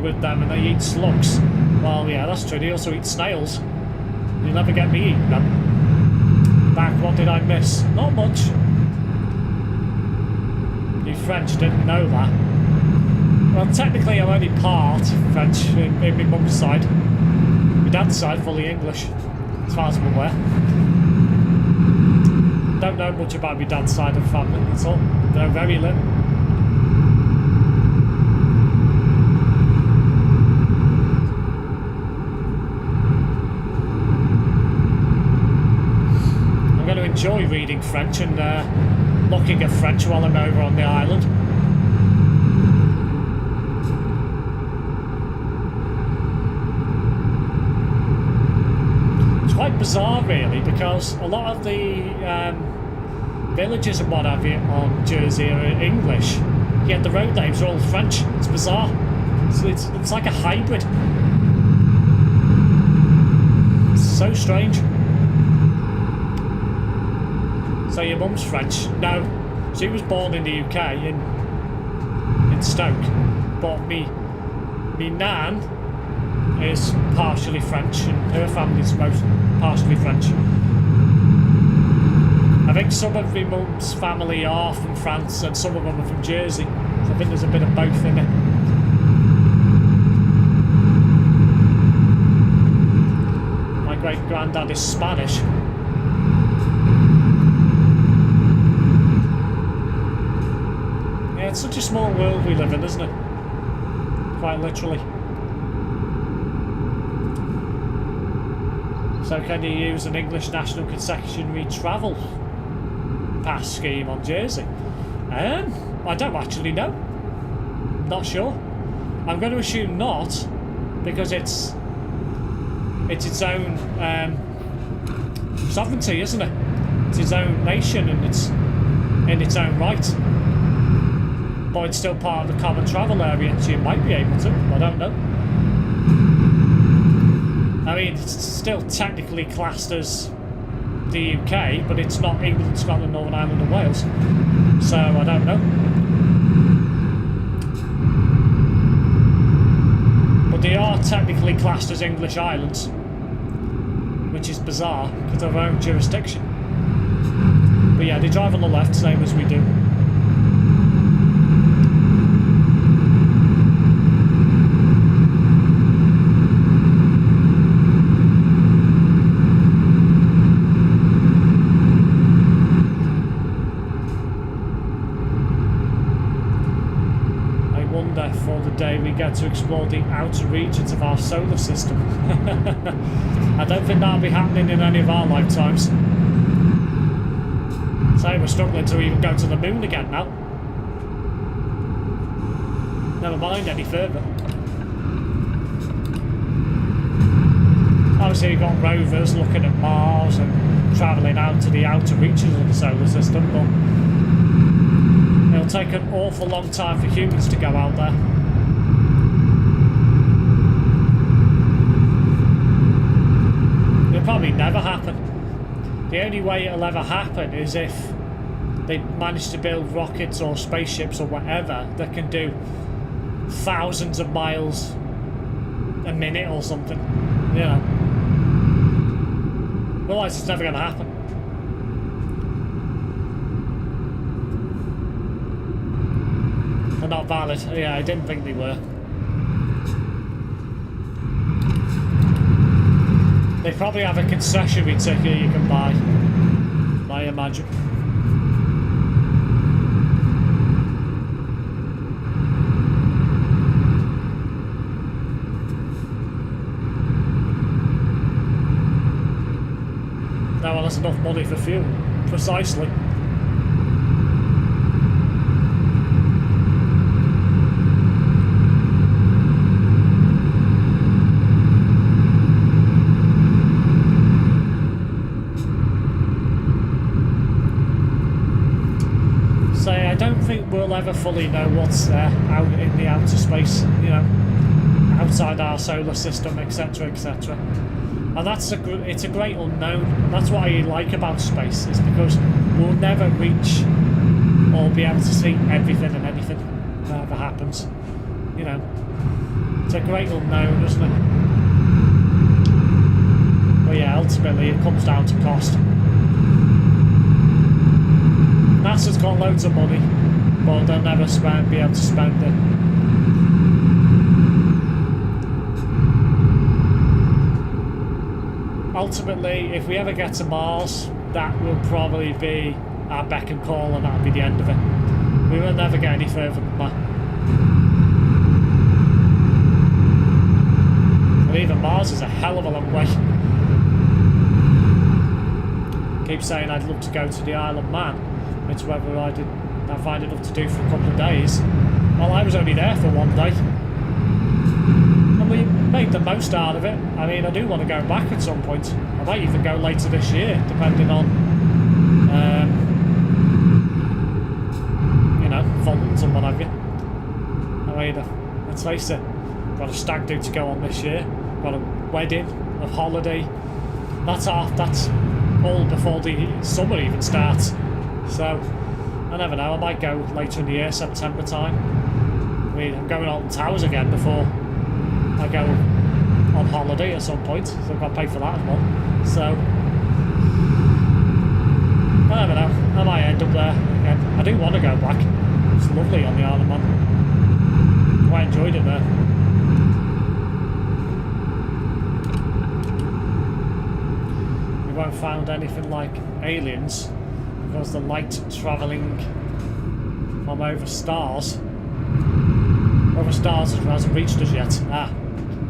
With them and they eat slugs. Well, yeah, that's true. They also eat snails. You'll never get me eating them. Back, what did I miss? Not much. You French didn't know that. Well, technically I'm only part French in my mum's side. My dad's side fully English, as far as I'm aware. Don't know much about my dad's side of the family, that's all. They're very little. Enjoy reading French and looking at French while I'm over on the island. bizarre, really, because a lot of the villages and what have you on Jersey are English, yet the road names are all French. It's bizarre. It's like a hybrid. It's so strange. So your mum's French? No, she was born in the UK in Stoke, but me nan is partially French, and her family's most partially French. I think some of my mum's family are from France and some of them are from Jersey, so I think there's a bit of both in it. My great granddad is Spanish. Yeah, it's such a small world we live in, isn't it? Quite literally. So can you use an English national concessionary travel pass scheme on Jersey? I don't actually know. Not sure. I'm going to assume not, because it's its own sovereignty, isn't it? It's its own nation and it's in its own right. But it's still part of the common travel area, so you might be able to. I don't know. I mean, it's still technically classed as the UK, but it's not England, Scotland, Northern Ireland and Wales. So, I don't know. But they are technically classed as English islands, which is bizarre, because of their own jurisdiction. But yeah, they drive on the left, same as we do. For the day we get to explore the outer regions of our solar system. I don't think that'll be happening in any of our lifetimes. So we're struggling to even go to the moon again now. Never mind any further. Obviously you've got rovers looking at Mars and travelling out to the outer reaches of the solar system, but it'll take an awful long time for humans to go out there. It'll probably never happen. The only way it'll ever happen is if they manage to build rockets or spaceships or whatever that can do thousands of miles a minute or something, you know. Otherwise it's never going to happen. They're not valid. Yeah, I didn't think they were. They probably have a concessionary ticket you can buy, I imagine. Now, well, that's enough money for fuel. Precisely. I don't think we'll ever fully know what's there out in the outer space, you know, outside our solar system, etc, etc. And it's a great unknown, and that's what I like about space, is because we'll never reach or be able to see everything and anything that ever happens, you know. It's a great unknown, isn't it? But yeah, ultimately it comes down to cost. NASA's got loads of money, but they'll never be able to spend it. Ultimately, if we ever get to Mars, that will probably be our beck and call, and that'll be the end of it. We will never get any further than that. And even Mars is a hell of a long way. I keep saying I'd love to go to the Isle of Man. It's whether I find enough to do for a couple of days. Well, I was only there for one day. And made the most out of it. I mean, I do want to go back at some point. I might even go later this year, depending on, you know, funds and what have you. I mean, let's face it, got a stag do to go on this year. Got a wedding, a holiday. That's all before the summer even starts. So, I never know, I might go later in the year, September time. I mean, I'm going Alton Towers again before I go on holiday at some point, so I've got to pay for that as well. So, I never know, I might end up there again. I do want to go back. It's lovely on the Isle of Man. Quite enjoyed it there. We won't find anything like aliens because the light travelling from over stars hasn't reached us yet.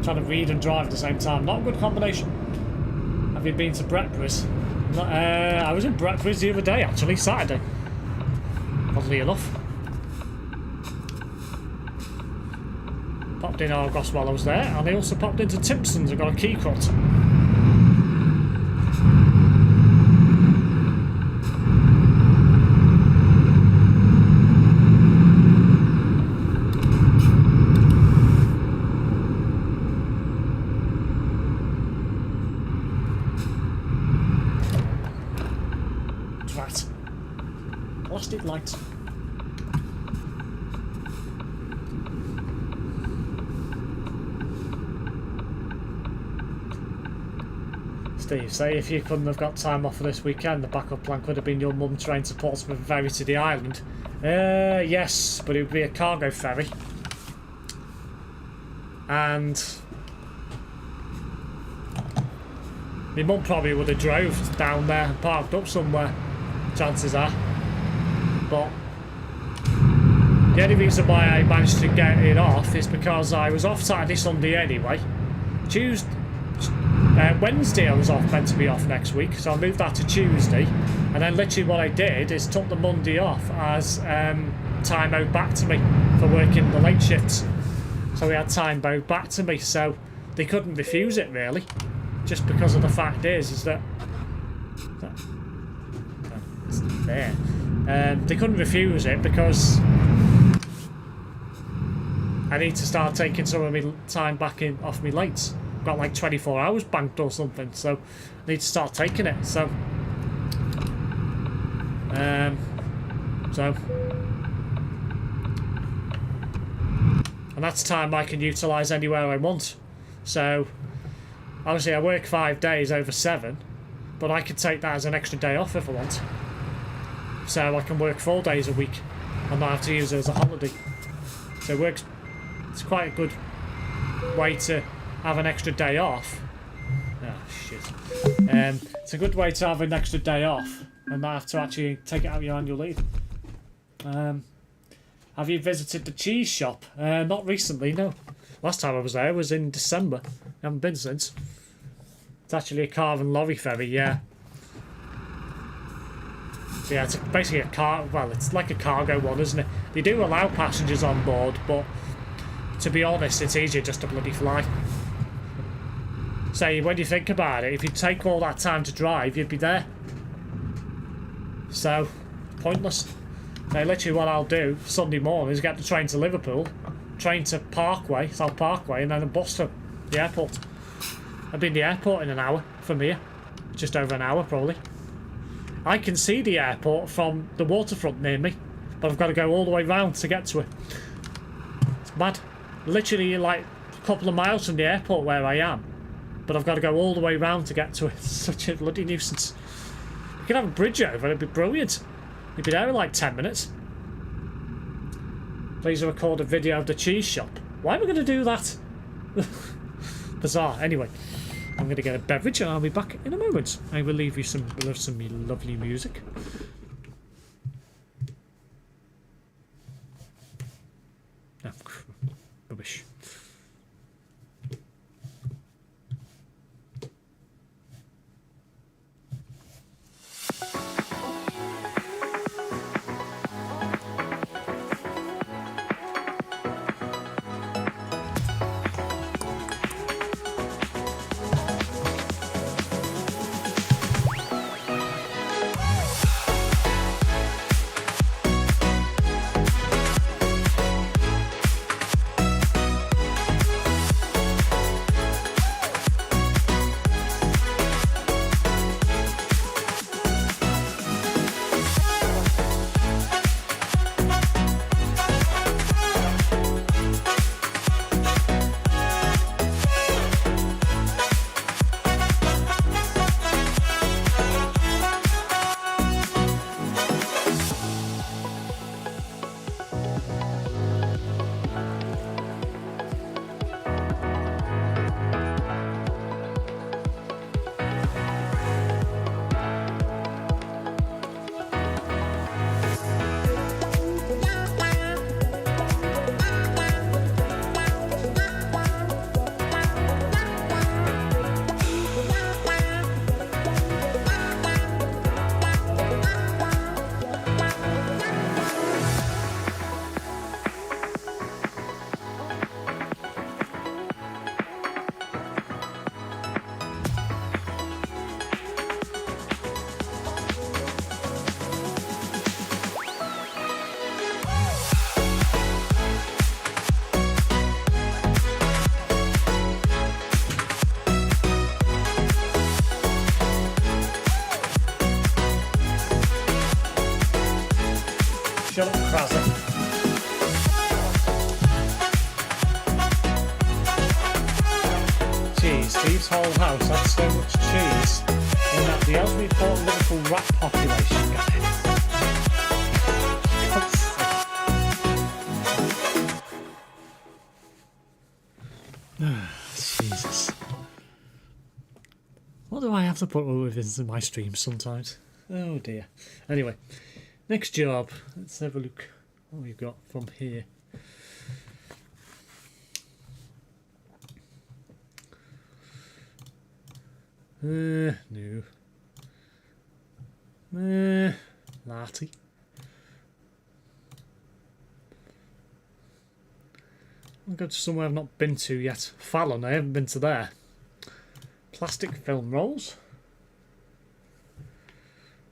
Trying to read and drive at the same time. Not a good combination. Have you been to Bretbris? I was in Bretbris the other day, actually, Saturday. Oddly enough. Popped in Argos while I was there, and I also popped into Timpson's and got a key cut. Plastic lights. Steve, say if you couldn't have got time off for this weekend, the backup plan could have been your mum train to Portsmouth ferry to the island. Yes, but it would be a cargo ferry. And my mum probably would have drove down there and parked up somewhere, chances are. But the only reason why I managed to get it off is because I was off Saturday, Sunday anyway. Wednesday I was meant to be off next week, so I moved that to Tuesday. And then literally what I did is took the Monday off as time owed back to me for working the late shifts. So we had time owed back to me, so they couldn't refuse it really. Just because of the fact is that it's there. They couldn't refuse it because I need to start taking some of my time back off my lates. I've got like 24 hours banked or something, so I need to start taking it. So, and that's time I can utilise anywhere I want. So, obviously I work 5 days over 7, but I could take that as an extra day off if I want. So I can work 4 days a week and not have to use it as a holiday. So it works. It's quite a good way to have an extra day off. Oh shit. It's a good way to have an extra day off and not have to actually take it out of your annual leave. Have you visited the cheese shop? Not recently, no. Last time I was there was in December. I haven't been since. It's actually a car and lorry ferry, yeah. Yeah, it's basically a car. Well, it's like a cargo one, isn't it? They do allow passengers on board, but to be honest, it's easier just to bloody fly. So when you think about it, if you take all that time to drive, you'd be there. So, pointless. Now, literally what I'll do Sunday morning is get the train to Liverpool, train to Parkway, South Parkway, and then a bus to the airport. I'll be in the airport in an hour from here. Just over an hour, probably. I can see the airport from the waterfront near me, but I've got to go all the way round to get to it. It's mad. Literally like a couple of miles from the airport where I am, but I've got to go all the way round to get to it. It's such a bloody nuisance. You could have a bridge over, it'd be brilliant. You'd be there in like 10 minutes. Please record a video of the cheese shop. Why am I going to do that? Bizarre. Anyway. I'm going to get a beverage and I'll be back in a moment. I will leave you some lovely music. Oh, rubbish. Krasser. Cheese, Steve's whole house had so much cheese in that the elderly thought Liverpool rat population got it. Jesus. What do I have to put with in my streams sometimes? Oh dear. Anyway, next job. Let's have a look what we've got from here. No. Larty. I'll go to somewhere I've not been to yet. Fallon, I haven't been to there. Plastic film rolls.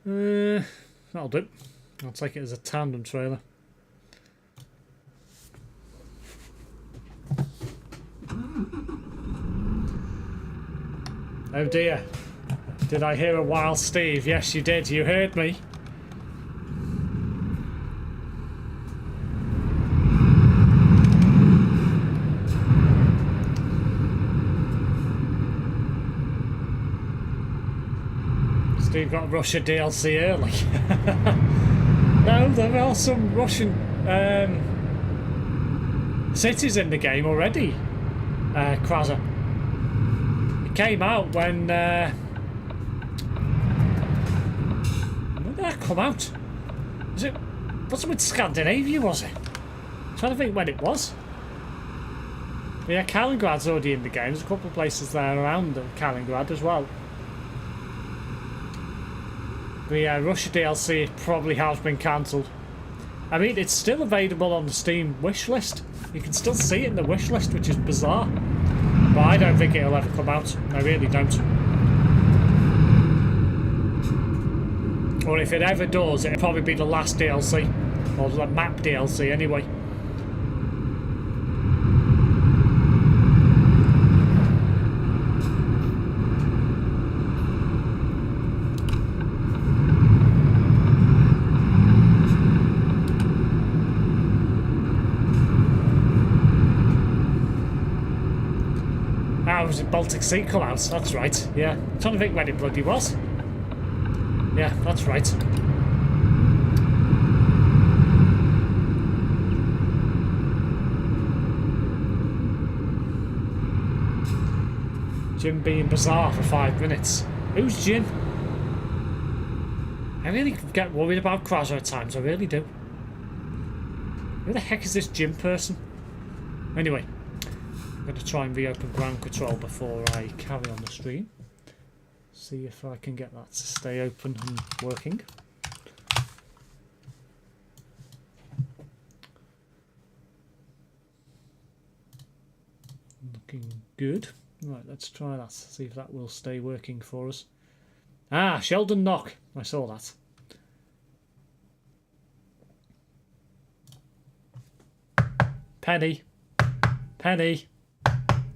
That'll do. I'll take it as a tandem trailer. Oh dear. Did I hear a wild Steve? Yes, you did. You heard me. Steve got Russia DLC early. No, there are some Russian cities in the game already, Krasser. It came out when did that come out? Was it with Scandinavia, was it? I'm trying to think when it was. Yeah, Kalingrad's already in the game. There's a couple of places there around Kaliningrad as well. The Russia DLC probably has been cancelled. I mean, it's still available on the Steam wish list. You can still see it in the wish list, which is bizarre. But I don't think it'll ever come out. I really don't. Or if it ever does, it'll probably be the last DLC. Or the map DLC anyway. Was it Baltic Sea come out? That's right, yeah. I'm trying to think when it bloody was. Yeah, that's right. Jim being bizarre for 5 minutes. Who's Jim? I really get worried about Krasser at times, I really do. Who the heck is this Jim person? Anyway. I'm going to try and reopen ground control before I carry on the stream. See if I can get that to stay open and working. Looking good. Right, let's try that. See if that will stay working for us. Ah, Sheldon Knock. I saw that. Penny. Penny.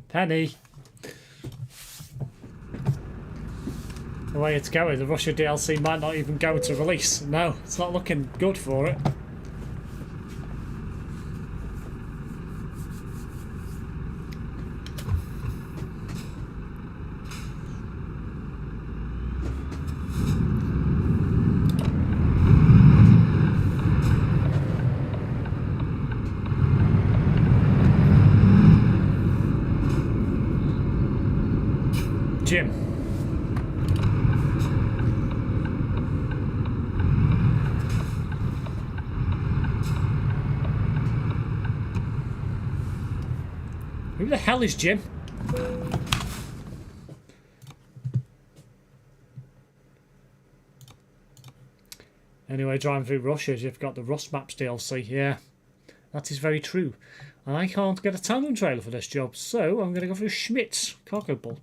Penny. The way it's going, the Russia DLC might not even go to release. No, it's not looking good for it. Jim. Who the hell is Jim? Anyway, driving through Russia, you've got the Rust Maps DLC. Yeah, that is very true. And I can't get a tandem trailer for this job, so I'm going to go through Schmidt's cargo bull.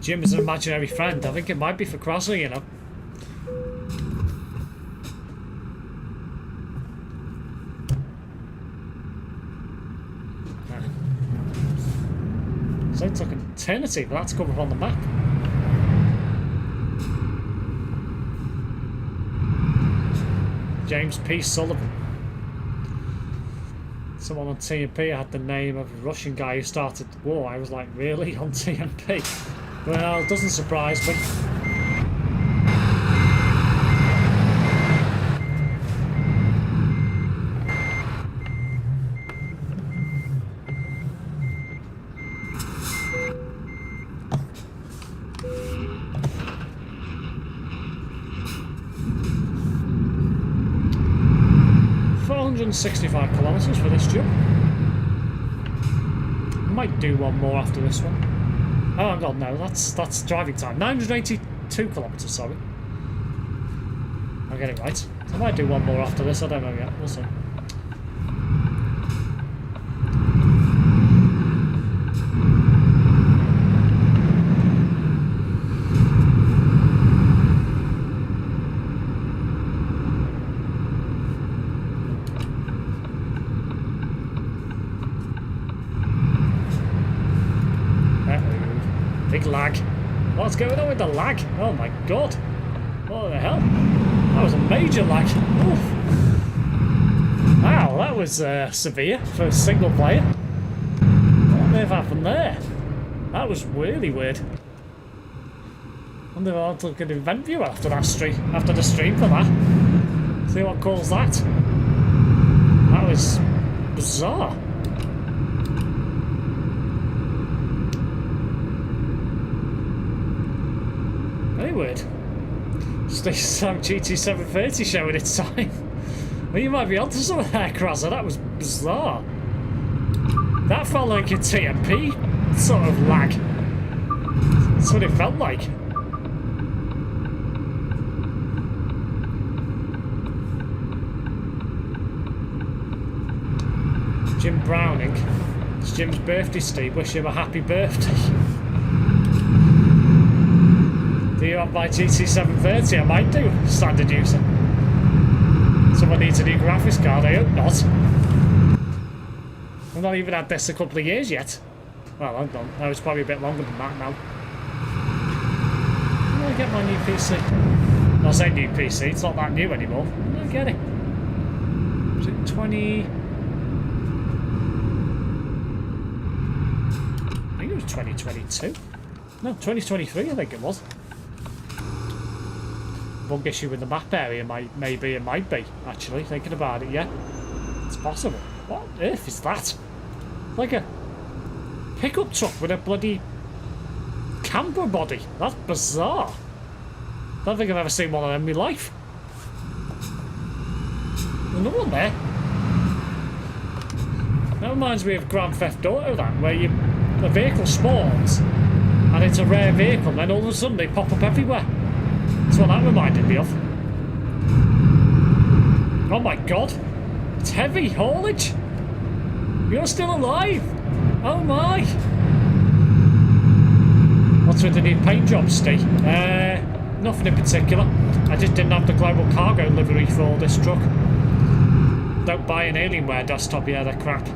Jim is an imaginary friend. I think it might be for Krasser, you know. So it took an eternity for that to come up on the map. James P. Sullivan. Someone on TMP had the name of a Russian guy who started the war. I was like, really? On TMP? Well, it doesn't surprise me. .65 kilometers for this jump. Might do one more after this one. Oh my god, no, that's driving time. 982 kilometers, sorry. I'll get it right. I might do one more after this, I don't know yet, we'll see. Lag. What's going on with the lag? Oh my god. What the hell? That was a major lag. Oof. Wow, that was severe for a single player. What may have happened there? That was really weird. Wonder if I'll look at the event viewer after that stream, after the stream for that. See what caused that. That was bizarre. Weird. Sam GT730 showing its time. Well, you might be onto something there, Krasser. That was bizarre. That felt like a TMP sort of lag. That's what it felt like. Jim Browning. It's Jim's birthday, Steve. Wish him a happy birthday. Do you have my GT730? I might do, standard user. Someone needs a new graphics card, I hope not. I've not even had this a couple of years yet. Well, hold on. No, it's probably a bit longer than that now. When do I get my new PC? I say new PC, it's not that new anymore. When did I get it? Was it 20... I think it was 2022. No, 2023 I think it was. Bug issue with the map area maybe it might be, actually, thinking about it, yeah. It's possible. What on earth is that? Like a pickup truck with a bloody camper body. That's bizarre. I don't think I've ever seen one of them in my life. Another one there. That reminds me of Grand Theft Auto, that, where the vehicle spawns and it's a rare vehicle, and then all of a sudden they pop up everywhere. That's what that reminded me of. Oh my god. It's heavy haulage. You're still alive. Oh my. What's with the new paint job, Steve? Nothing in particular. I just didn't have the global cargo livery for this truck. Don't buy an Alienware desktop, yeah, they're crap.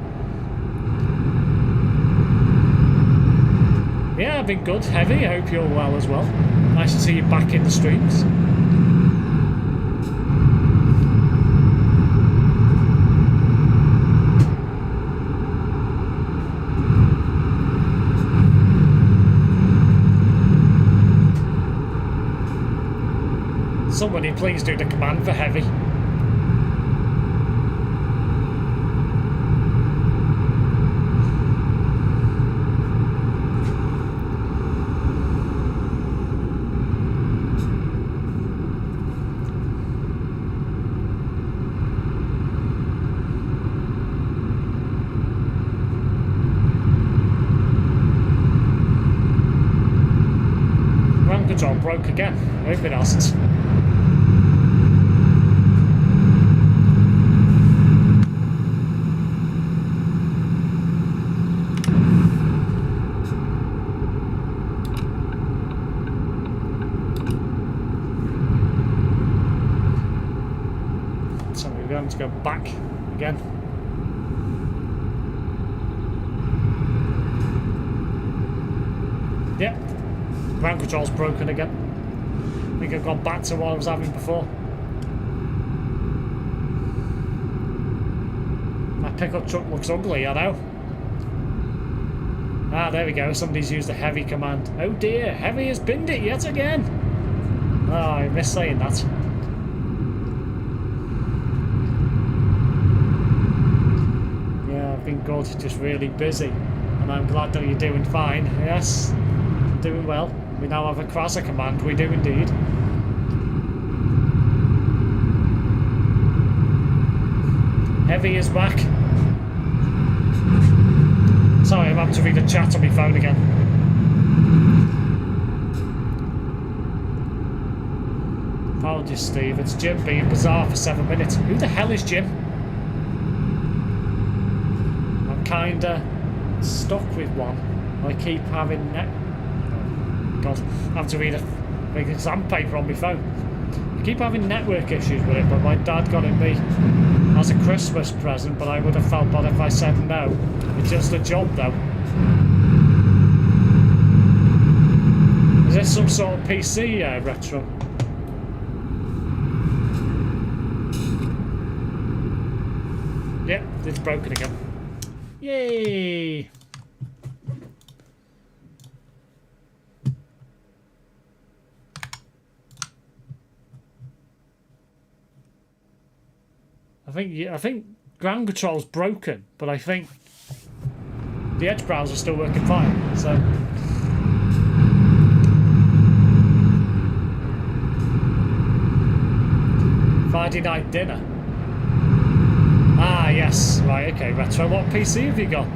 Yeah, I've been good. Heavy, I hope you're well as well. Nice to see you back in the streams. Somebody please do the command for heavy. Control broke again. I hope it hasn't. So we're going to go back again. Yep. Ground control's broken again. I think I've gone back to what I was having before. pickup truck looks ugly, I know. Ah, there we go. Somebody's used the heavy command. Oh dear, heavy has binned it yet again. Oh, I miss saying that. Yeah, I've been good, just really busy. And I'm glad that you're doing fine. Yes, doing well. We now have a Crasser command. We do indeed. Heavy is back. Sorry, I'm having to read a chat on my phone again. Apologies, Steve. It's Jim being bizarre for 7 minutes. Who the hell is Jim? I'm kinda stuck with one. I keep having God, I have to read a big exam paper on my phone. I keep having network issues with it, but my dad got it me as a Christmas present, but I would have felt bad if I said no. It's just a job, though. Is this some sort of PC retro? Yep, it's broken again. Yay! I think ground control's broken, but I think the Edge browser's still working fine. So Friday night dinner. Ah yes, right, okay, Retro. What PC have you got?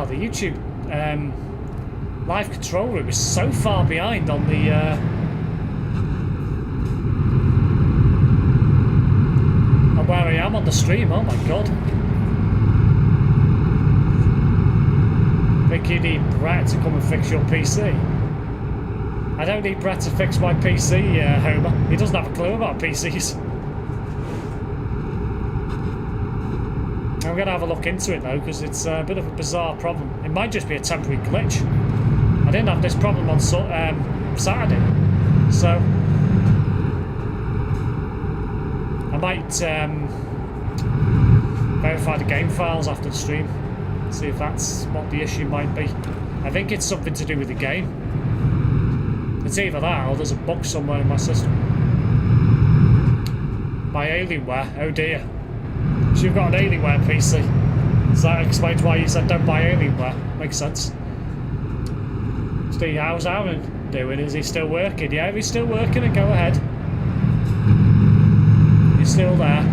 The YouTube live control room is so far behind on the on where I am on the stream. Oh my god! I think you need Brett to come and fix your PC. I don't need Brett to fix my PC, Homer. He doesn't have a clue about PCs. I'm going to have a look into it though, because it's a bit of a bizarre problem. It might just be a temporary glitch. I didn't have this problem on Saturday, so I might verify the game files after the stream, see if that's what the issue might be. I think it's something to do with the game. It's either that or there's a bug somewhere in my system. My Alienware, oh dear. So you've got an Alienware PC. So that explains why you said don't buy Alienware. Makes sense. Steve, how's Aaron doing? Is he still working? Yeah, if he's still working, then go ahead. He's still there.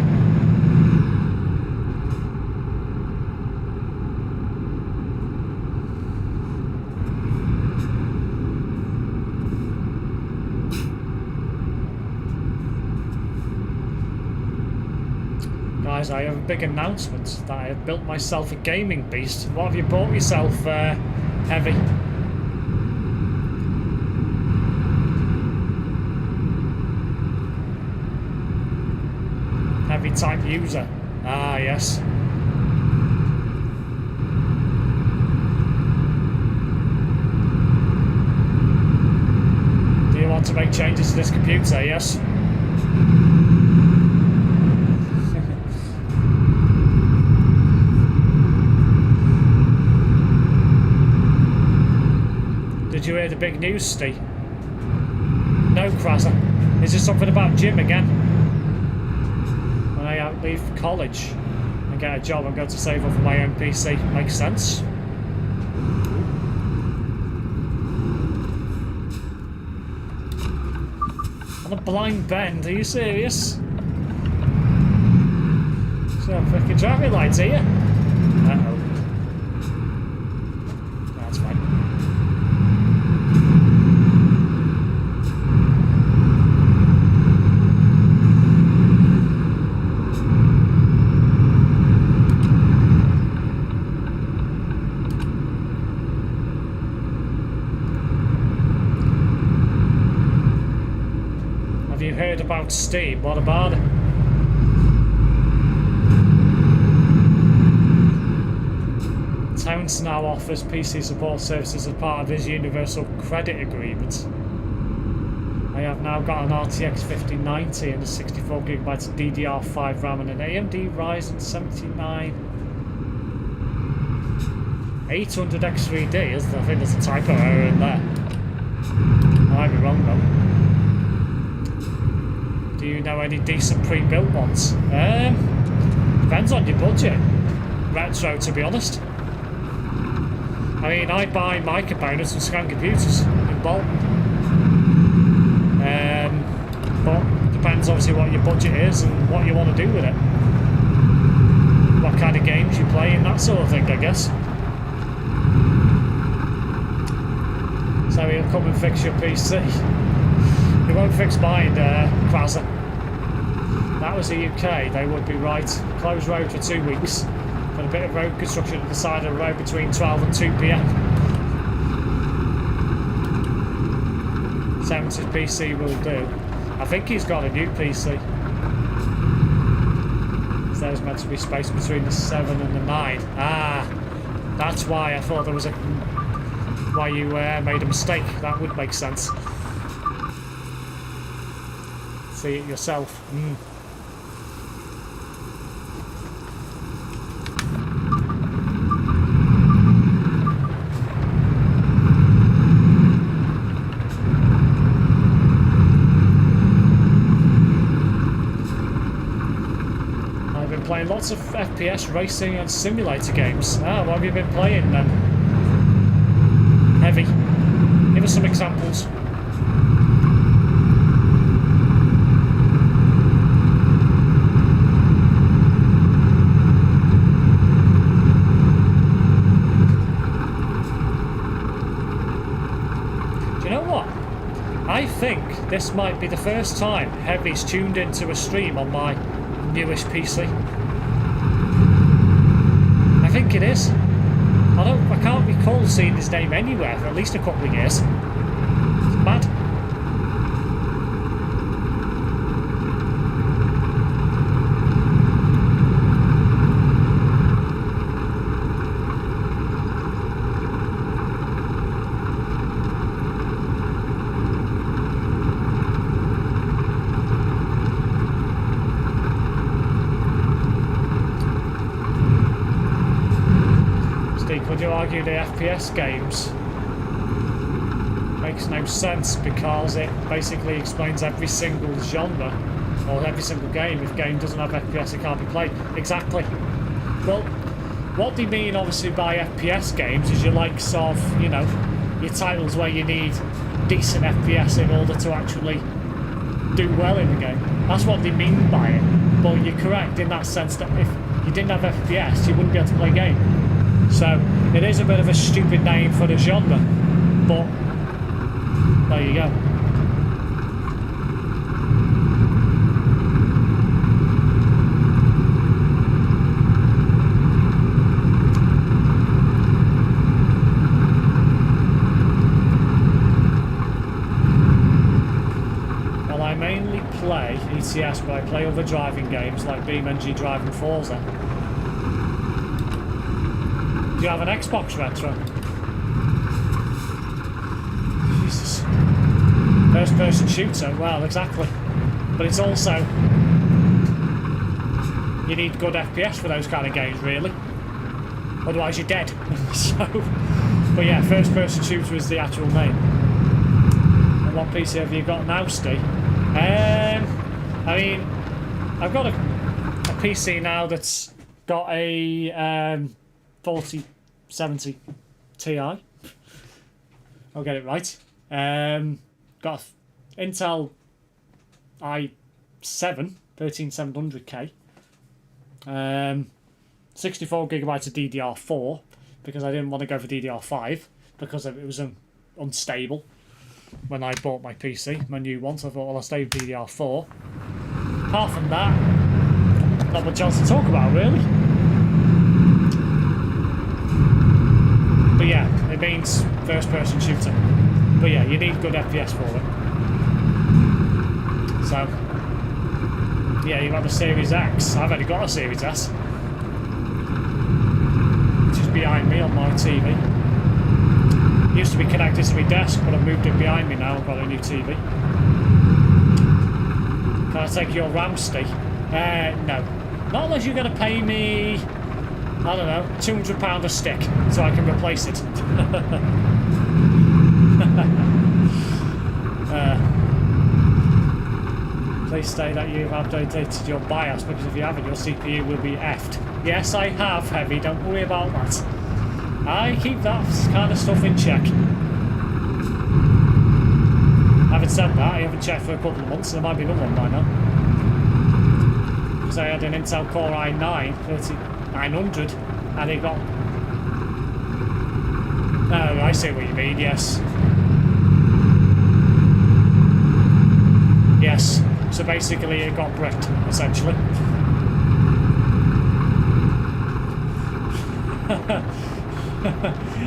Guys, I have a big announcement that I have built myself a gaming beast. What have you bought yourself, Heavy? Heavy type user. Ah, yes. Do you want to make changes to this computer? Yes. Did you hear the big news, Steve? No, Crasser. Is this something about Jim again? When I leave college and get a job, I'm going to save up for my own PC. Makes sense. On a blind bend? Are you serious? So freaking traffic lights here. Uh-oh. That's fine. Heard about Steam? What about it? accounts now offers PC support services as part of his Universal Credit Agreement. I have now got an RTX 5090 and a 64GB DDR5 RAM and an AMD Ryzen 79 800X3D. I think there's a typo error in there. I might be wrong though. Do you know any decent pre-built ones? Depends on your budget. Retro, to be honest. I mean, I buy my components and scan computers in bulk. But depends obviously what your budget is and what you want to do with it. What kind of games you play and that sort of thing, I guess. So he'll come and fix your PC. He won't fix mine, Quazza. That was the UK, they would be right. Closed road for 2 weeks. Got a bit of road construction at the side of the road between 12 and 2 PM. 70 PC will do. I think he's got a new PC. So there's meant to be space between the 7 and the 9. Ah, that's why I thought there was a... why you made a mistake. That would make sense. See it yourself. Playing lots of FPS racing and simulator games. Ah, what have you been playing then? Heavy. Give us some examples. Do you know what? I think this might be the first time Heavy's tuned into a stream on my newish PC. I think it is. I can't recall seeing his name anywhere for at least a couple of years. It's mad. Would you argue the FPS games makes no sense because it basically explains every single genre or every single game? If a game doesn't have FPS, it can't be played. Exactly. Well, what they mean obviously by FPS games is your likes of, you know, your titles where you need decent FPS in order to actually do well in the game. That's what they mean by it. But you're correct in that sense that if you didn't have FPS, you wouldn't be able to play a game. So it is a bit of a stupid name for the genre, but there you go. Well, I mainly play ETS, but I play other driving games like BeamNG Drive and Forza. Do you have an Xbox Retro? Jesus. First person shooter, well, exactly. But it's also... you need good FPS for those kind of games, really. Otherwise you're dead. So... but yeah, first person shooter is the actual name. And what PC have you got now, Steve? I mean, I've got a PC now that's got a... 4070 Ti. I'll get it right. Got Intel i7 13700K. 64GB of DDR4 because I didn't want to go for DDR5 because it was unstable when I bought my PC, my new one. So I thought, well, I'll stay with DDR4. Apart from that, not much else to talk about, really. But yeah, it means first person shooter. But yeah, you need good FPS for it. So, yeah, you have a Series X. I've only got a Series S. Which is behind behind me on my TV. It used to be connected to my desk, but I've moved it behind me now. I've got a new TV. Can I take your Ramsey? No. Not unless you're going to pay me, I don't know, £200 a stick, so I can replace it. Please say that you have updated your BIOS, because if you haven't, your CPU will be effed. Yes, I have, Heavy. Don't worry about that. I keep that kind of stuff in check. Having said that, I haven't checked for a couple of months, and there might be another one by now. Because I had an Intel Core i9 3900, and it got... Oh, I see what you mean, yes. Yes, so basically it got bricked, essentially.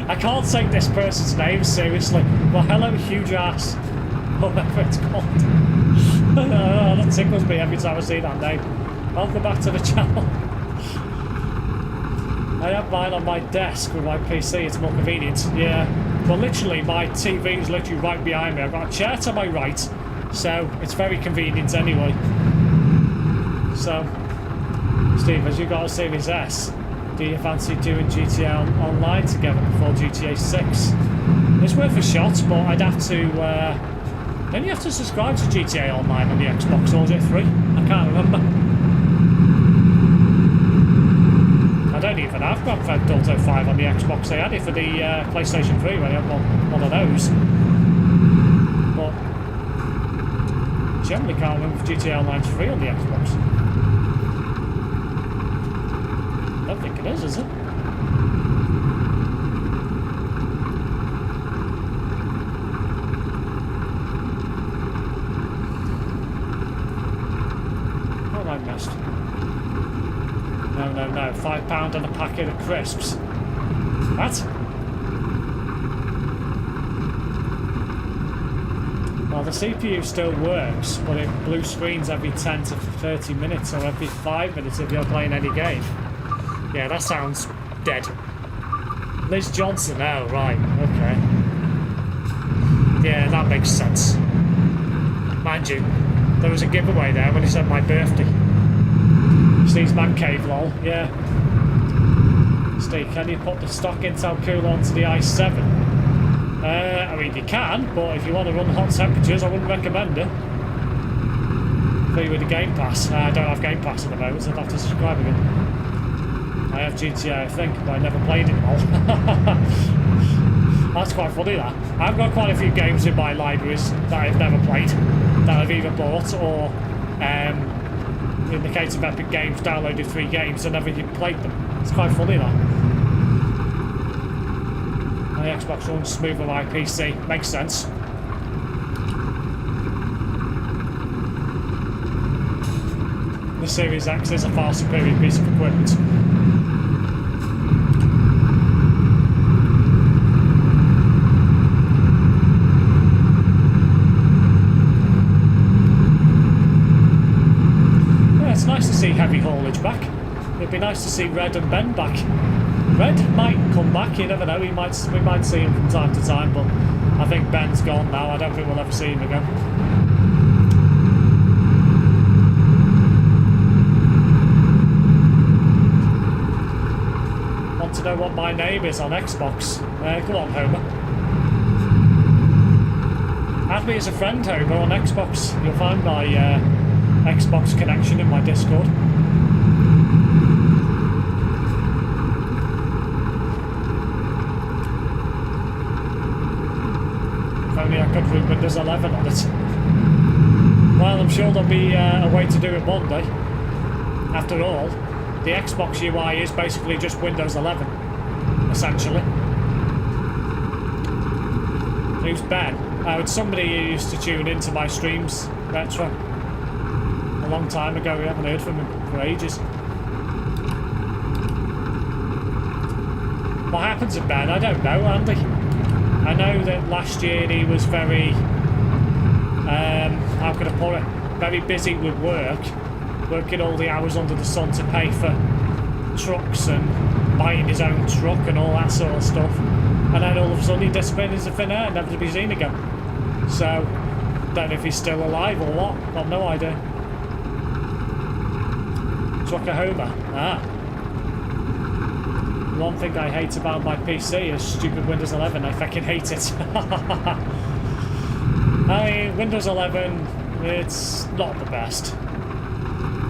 I can't take this person's name seriously. Well, hello, huge ass. Whatever it's called. That tickles me every time I see that name. Welcome back to the channel. I have mine on my desk with my PC, it's more convenient. Yeah, but literally my TV is literally right behind me. I've got a chair to my right, so it's very convenient anyway. So, Steve, as you got a Series S, do you fancy doing GTA Online together before GTA 6? It's worth a shot, but I'd have to... Don't you have to subscribe to GTA Online on the Xbox, or is it free? I can't remember. I don't even have Grand Theft Auto 5 on the Xbox. They had it for the PlayStation 3 when I had one of those. But generally can't remember if GTA Online's free on the Xbox. I don't think it is it? What have I missed? No, £5 and a packet of crisps. What? Well, the CPU still works, but it blue screens every 10 to 30 minutes or every 5 minutes if you're playing any game. Yeah, that sounds dead. Liz Johnson, oh, right, okay. Yeah, that makes sense. Mind you, there was a giveaway there when he said my birthday. Steve's Man Cave, lol, yeah. Steve, can you put the stock Intel cooler onto the i7? I mean, you can, but if you want to run hot temperatures, I wouldn't recommend it. Free with the Game Pass. I don't have Game Pass at the moment, so I'd have to subscribe again. I have GTA, I think, but I never played it all. That's quite funny, that. I've got quite a few games in my libraries that I've never played, that I've either bought or, in the case of Epic Games, downloaded 3 games and never even played them. It's quite funny, that. My Xbox runs smooth on my PC. Makes sense. The Series X is a far superior piece of equipment. Yeah, it's nice to see heavy haulage back. It'd be nice to see Red and Ben back. Red might come back, you never know, we might see him from time to time, but I think Ben's gone now. I don't think we'll ever see him again. Want to know what my name is on Xbox? Go on, Homer. Add me as a friend, Homer, on Xbox. You'll find my Xbox connection in my Discord. Only I could run Windows 11 on it. Well, I'm sure there'll be a way to do it one day. After all, the Xbox UI is basically just Windows 11, essentially. Who's Ben? Oh, it's somebody who used to tune into my streams, Retro. A long time ago, we haven't heard from him for ages. What happened to Ben? I don't know, Andy. I know that last year he was very, how can I put it, very busy with work, working all the hours under the sun to pay for trucks and buying his own truck and all that sort of stuff. And then all of a sudden he disappeared into thin air, never to be seen again. So, don't know if he's still alive or what. Got no idea. Truckahoma. Ah. One thing I hate about my PC is stupid Windows 11. I fucking hate it. I mean, Windows 11, it's not the best.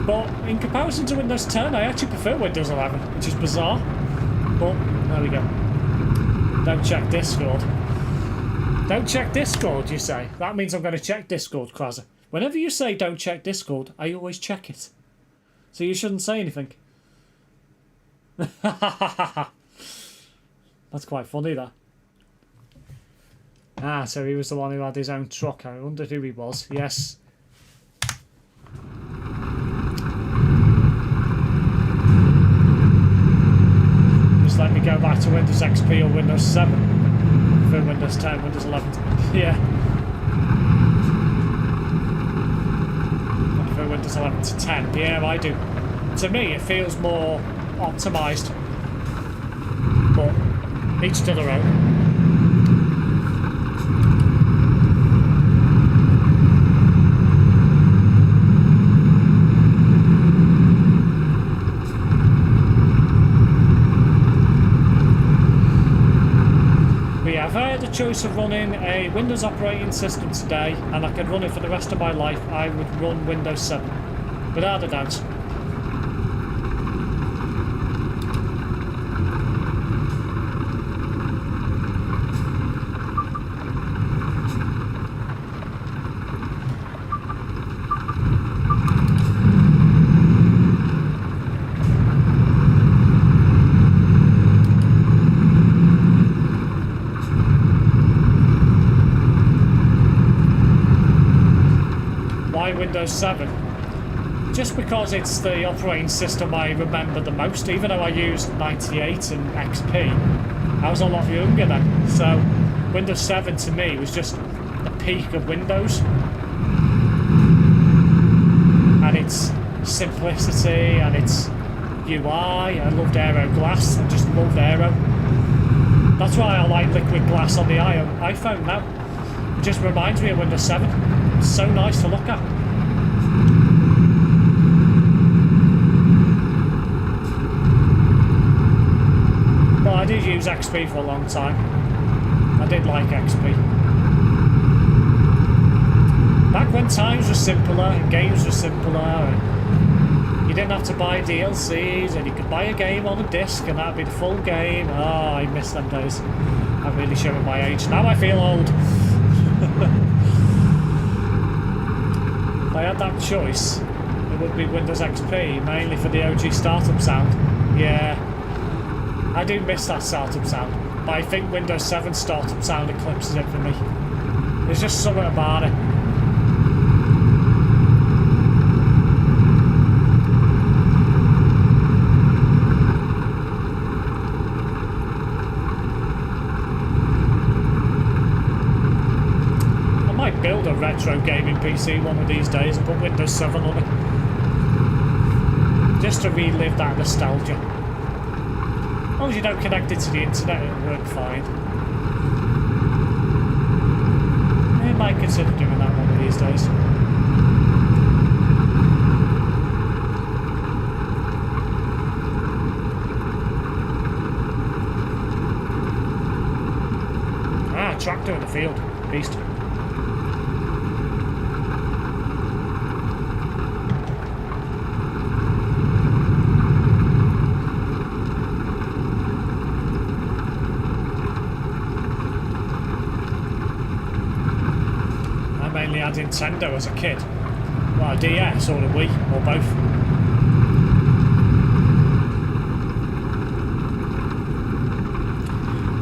But in comparison to Windows 10, I actually prefer Windows 11, which is bizarre. But, there we go. Don't check Discord. Don't check Discord, you say? That means I'm going to check Discord, Krazza. Whenever you say don't check Discord, I always check it. So you shouldn't say anything. That's quite funny, that. Ah, so he was the one who had his own truck. I wondered who he was. Yes. Just let me go back to Windows XP or Windows 7. For Windows 10, Windows 11. Yeah. For Windows 11 to 10. Yeah, I do. To me, it feels more optimised. But each to their own. If I had the choice of running a Windows operating system today and I could run it for the rest of my life, I would run Windows 7. Without a doubt. Windows 7 just because it's the operating system I remember the most, even though I used 98 and XP. I was a lot younger then, so Windows 7 to me was just the peak of Windows, and its simplicity and its UI. I loved Aero Glass. I just loved Aero. That's why I like Liquid Glass on the iPhone now. It just reminds me of Windows 7. It's so nice to look at. Well, I did use XP for a long time. I did like XP. Back when times were simpler and games were simpler, and you didn't have to buy DLCs, and you could buy a game on a disc and that'd be the full game. Oh, I miss them days. I'm really showing my age. Now I feel old. If I had that choice, it would be Windows XP, mainly for the OG startup sound. Yeah, I do miss that startup sound, but I think Windows 7 startup sound eclipses it for me. There's just something about it. Build a retro gaming PC one of these days and put Windows 7 on it, just to relive that nostalgia. As long as you don't connect it to the internet, it'll work fine. I might consider doing that one of these days. Ah, tractor in the field. Beast. Had Nintendo as a kid. Well, a DS or a Wii, or both.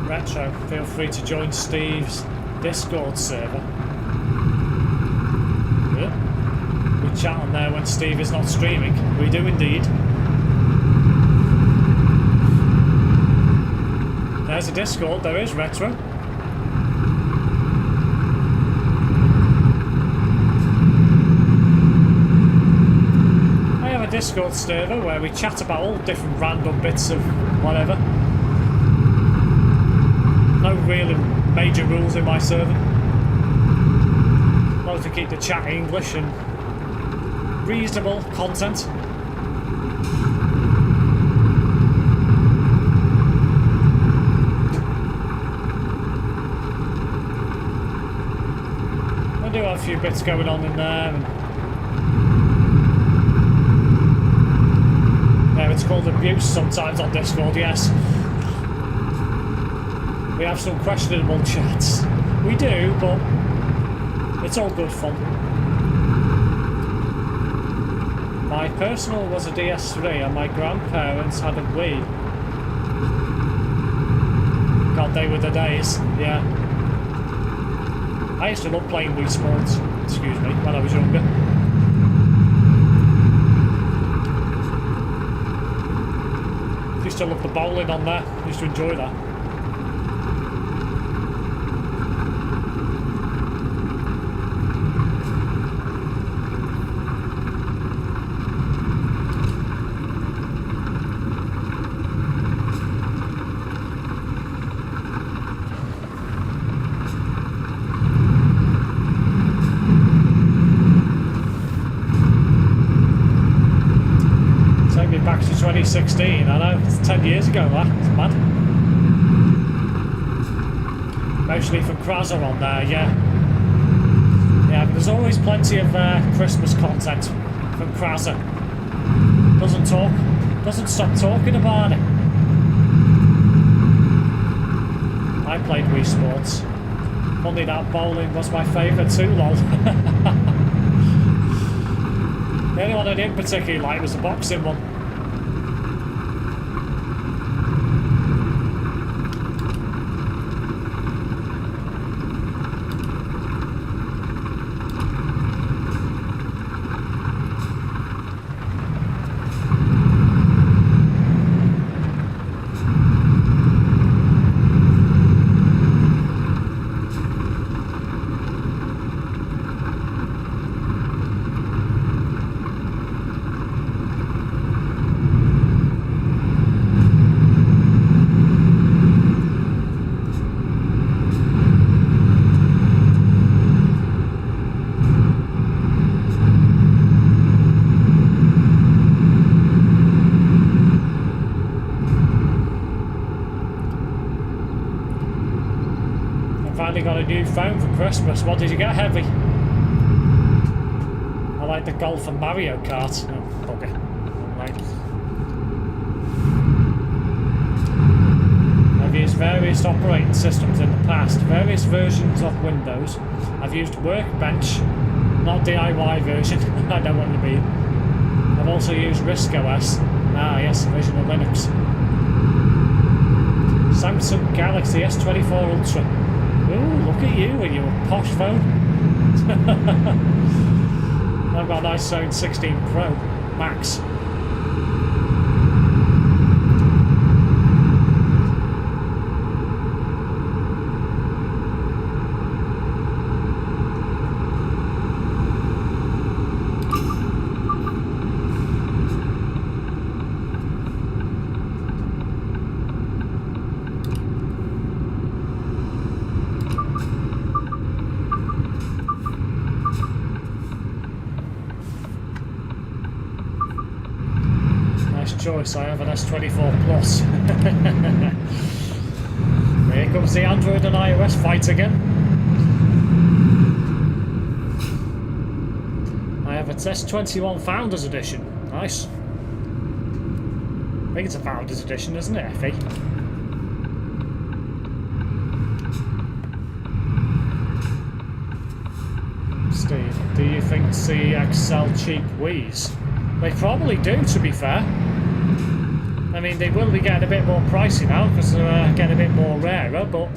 Retro, feel free to join Steve's Discord server. Yeah. We chat on there when Steve is not streaming. We do indeed. There's a Discord, there is Retro. Discord server where we chat about all different random bits of whatever. No really major rules in my server. As long as we keep the chat English and reasonable content. I do have a few bits going on in there. Yeah, it's called abuse sometimes on Discord, yes. We have some questionable chats. We do, but it's all good fun. My personal was a DS3 and my grandparents had a Wii. God, they were the days, yeah. I used to love playing Wii Sports, excuse me, when I was younger. Used to love the bowling on there, used to enjoy that. Back to 2016, I know, it's 10 years ago that, it's mad. Mostly from Kraser on there, yeah. Yeah, but there's always plenty of Christmas content from Kraser. Doesn't stop talking about it. I played Wii Sports. Only that bowling was my favourite too, lol. The only one I didn't particularly like was the boxing one. Got a new phone for Christmas. What did you get, Heavy? I like the Golf and Mario Kart. Oh, bugger. Right. I've used various operating systems in the past, various versions of Windows. I've used Workbench, not DIY version. I don't want to be. I've also used RISC OS. Ah, yes, original Linux. Samsung Galaxy S24 Ultra. Ooh, look at you with your posh phone. I've got a nice phone 16 Pro Max. Choice, I have an S24 Plus. Here comes the Android and iOS fight again. I have a S21 Founders Edition. Nice. I think it's a Founders Edition, isn't it, Effie? Steve, do you think CEX sell cheap Wiis? They probably do, to be fair. I mean, they will be getting a bit more pricey now because they're getting a bit more rarer, but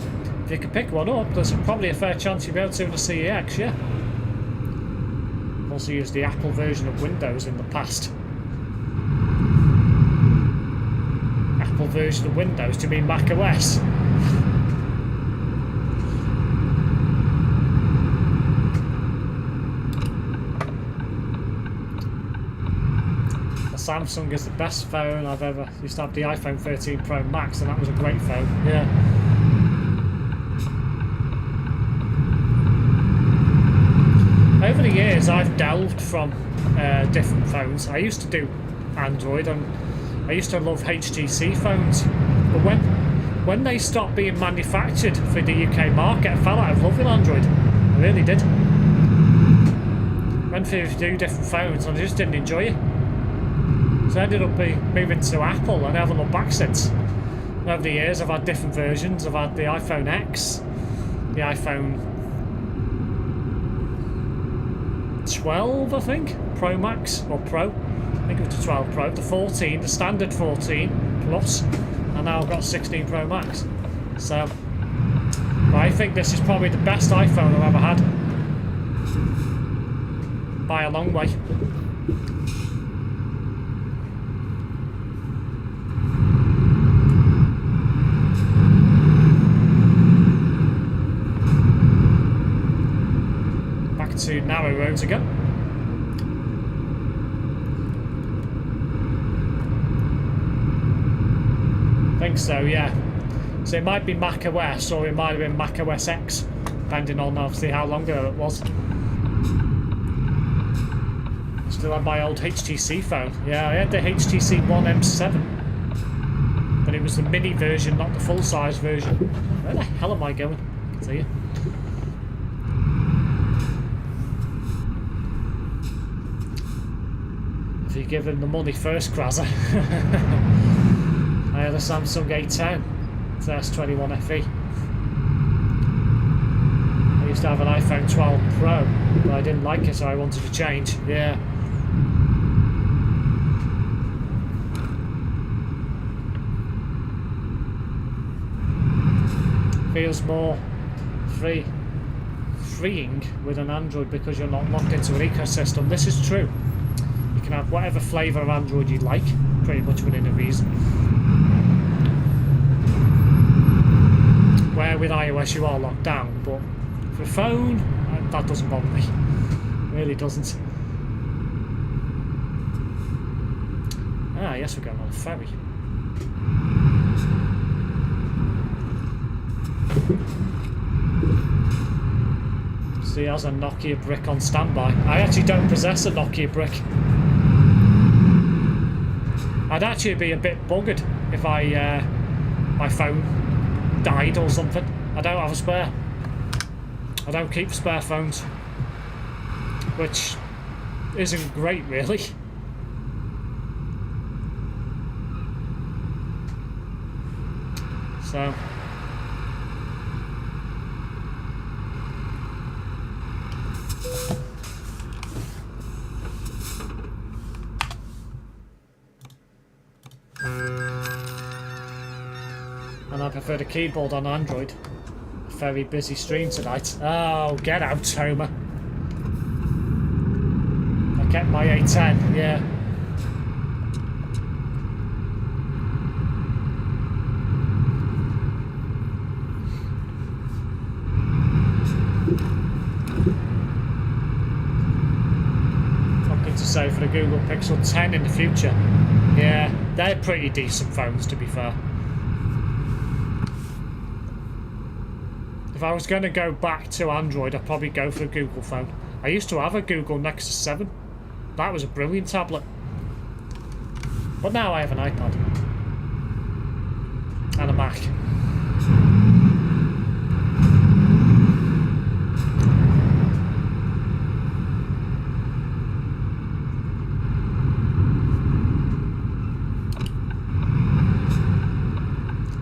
if you can pick one up, there's probably a fair chance you'll be able to with the CEX, yeah. Also used the Apple version of Windows in the past. Apple version of Windows, do you mean Mac OS? Samsung is the best phone I've ever used to have the iPhone 13 Pro Max, and that was a great phone. Yeah. Over the years, I've delved from different phones. I used to do Android, and I used to love HTC phones. But when they stopped being manufactured for the UK market, I fell out of love with Android. I really did. Went through a few different phones, and I just didn't enjoy it. So I ended up moving to Apple, and I haven't looked back since. And over the years, I've had different versions. I've had the iPhone X, the iPhone 12, I think, Pro Max, or Pro. I think it was the 12 Pro, the 14, the standard 14 Plus, and now I've got 16 Pro Max. So, I think this is probably the best iPhone I've ever had. By a long way. Back to narrow roads again. I think so, yeah. So it might be Mac OS, or it might have been Mac OS X, depending on obviously how long ago it was. Still have my old HTC phone. Yeah, I had the HTC One M7, but it was the mini version, not the full-size version. Where the hell am I going? I can tell you. If you give him the money first, Krazza. I had a Samsung A10. It's S21 FE. I used to have an iPhone 12 Pro, but I didn't like it, so I wanted to change. Yeah. Feels more freeing with an Android because you're not locked into an ecosystem. This is true. You can have whatever flavour of Android you like, pretty much within a reason. Where with iOS you are locked down, but for a phone, that doesn't bother me. It really doesn't. Ah, yes, we're going on a ferry. See, has a Nokia brick on standby. I actually don't possess a Nokia brick. I'd actually be a bit buggered if my phone died or something. I don't have a spare. I don't keep spare phones, which isn't great, really. So. And I prefer the keyboard on Android. Very busy stream tonight. Oh, get out, Homer. I kept my A10, yeah. Looking to say for the Google Pixel 10 in the future. Yeah, they're pretty decent phones, to be fair. If I was going to go back to Android, I'd probably go for a Google phone. I used to have a Google Nexus 7. That was a brilliant tablet. But now I have an iPad. And a Mac.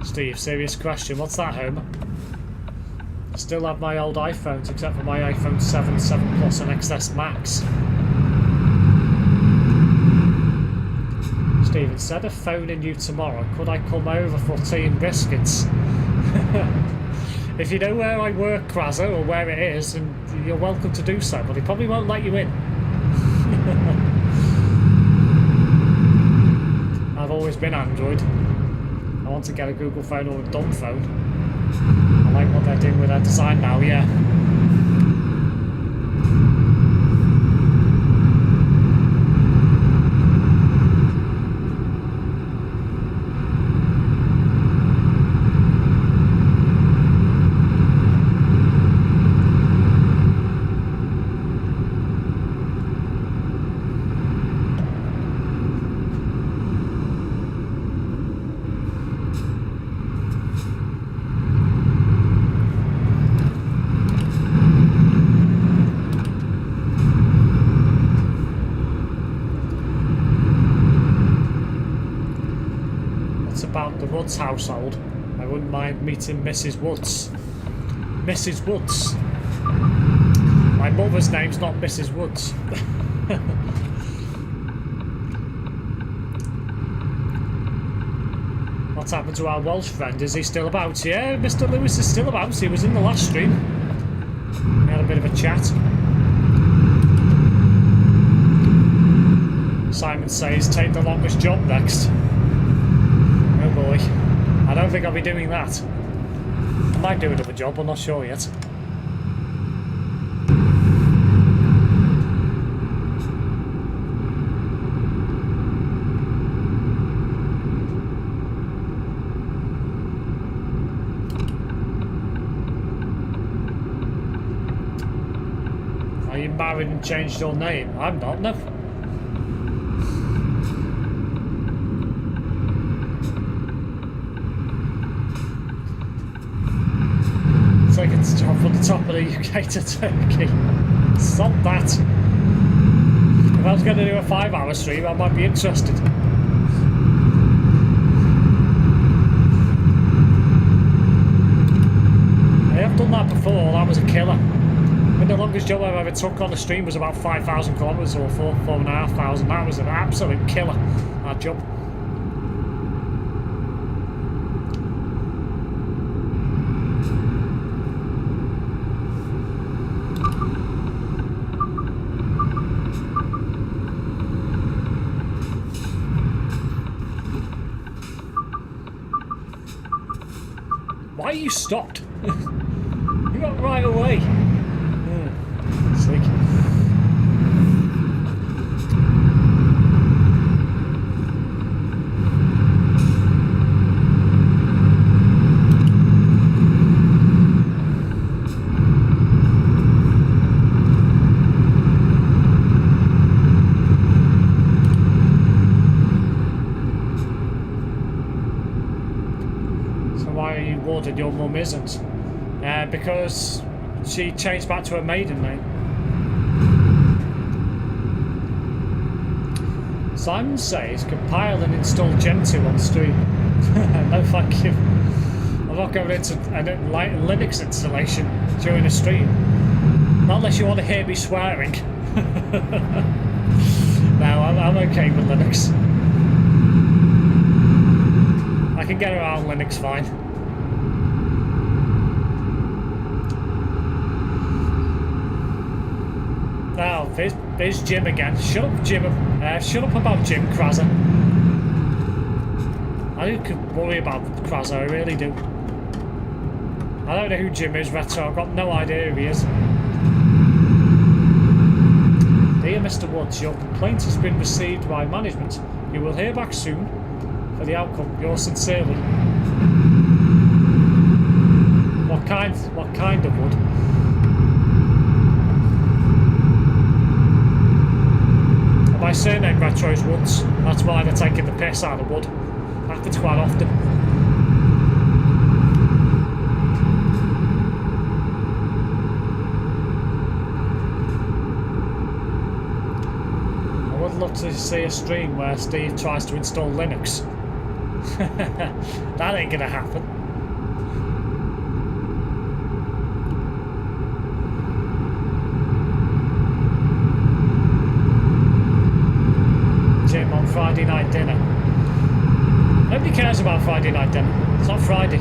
Steve, serious question. What's that, Homer? I still have my old iPhones, except for my iPhone 7, 7 Plus and XS Max. Steve, instead of phoning you tomorrow, could I come over for tea and biscuits? If you know where I work, Krazza, or where it is, and you're welcome to do so, but he probably won't let you in. I've always been Android. I want to get a Google phone or a dumb phone. I like what they're doing with their design now, yeah. Woods' household. I wouldn't mind meeting Mrs. Woods. Mrs. Woods. My mother's name's not Mrs. Woods. What's happened to our Welsh friend? Is he still about? Yeah, Mr. Lewis is still about. He was in the last stream. We had a bit of a chat. Simon says, take the longest job next. Oh boy. I don't think I'll be doing that. I might do another job, I'm not sure yet. Are you married and changed your name? I'm not, no. Take a job from the top of the UK to Turkey. Stop that. If I was going to do a 5-hour stream, I might be interested. I have done that before, that was a killer. I mean, the longest job I've ever took on a stream was about 5,000 kilometres or 4,500. That was an absolute killer, that job. Why you stopped? You got right away. Yeah. Sick. And your mum isn't, because she changed back to her maiden name. Simon says compile and install Gem 2 on stream. No thank you. I'm not going into a Linux installation during a stream, not unless you want to hear me swearing. No, I'm okay with Linux. I can get around Linux fine. Oh, there's Jim again. Shut up, Jim. Shut up about Jim, Krazza. I do worry about Krazza, I really do. I don't know who Jim is, Retro. I've got no idea who he is. Dear Mr. Woods, your complaint has been received by management. You will hear back soon for the outcome. Yours sincerely. What kind of wood? My surname Retro's Woods. That's why they're taking the piss out of wood. Happens quite often. I would love to see a stream where Steve tries to install Linux. That ain't gonna happen. On Friday night dinner. Nobody cares about Friday night dinner. It's not Friday.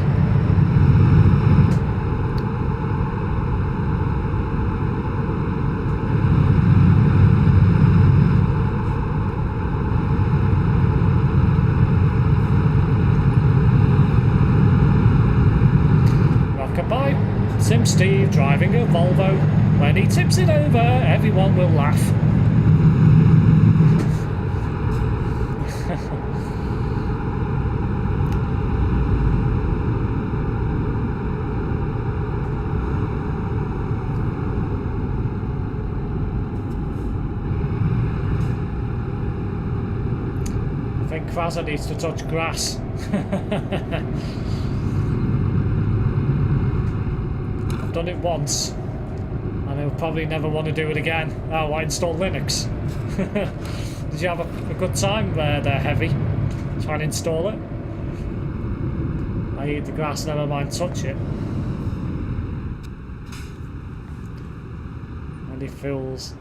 Rockabye. SimSteve driving a Volvo. When he tips it over, everyone will laugh. I think Krazza needs to touch grass. I've done it once, and I'll probably never want to do it again. Oh, I installed Linux. Did you have a good time there, Heavy? Trying to install it? I eat the grass, never mind touch it. Any fools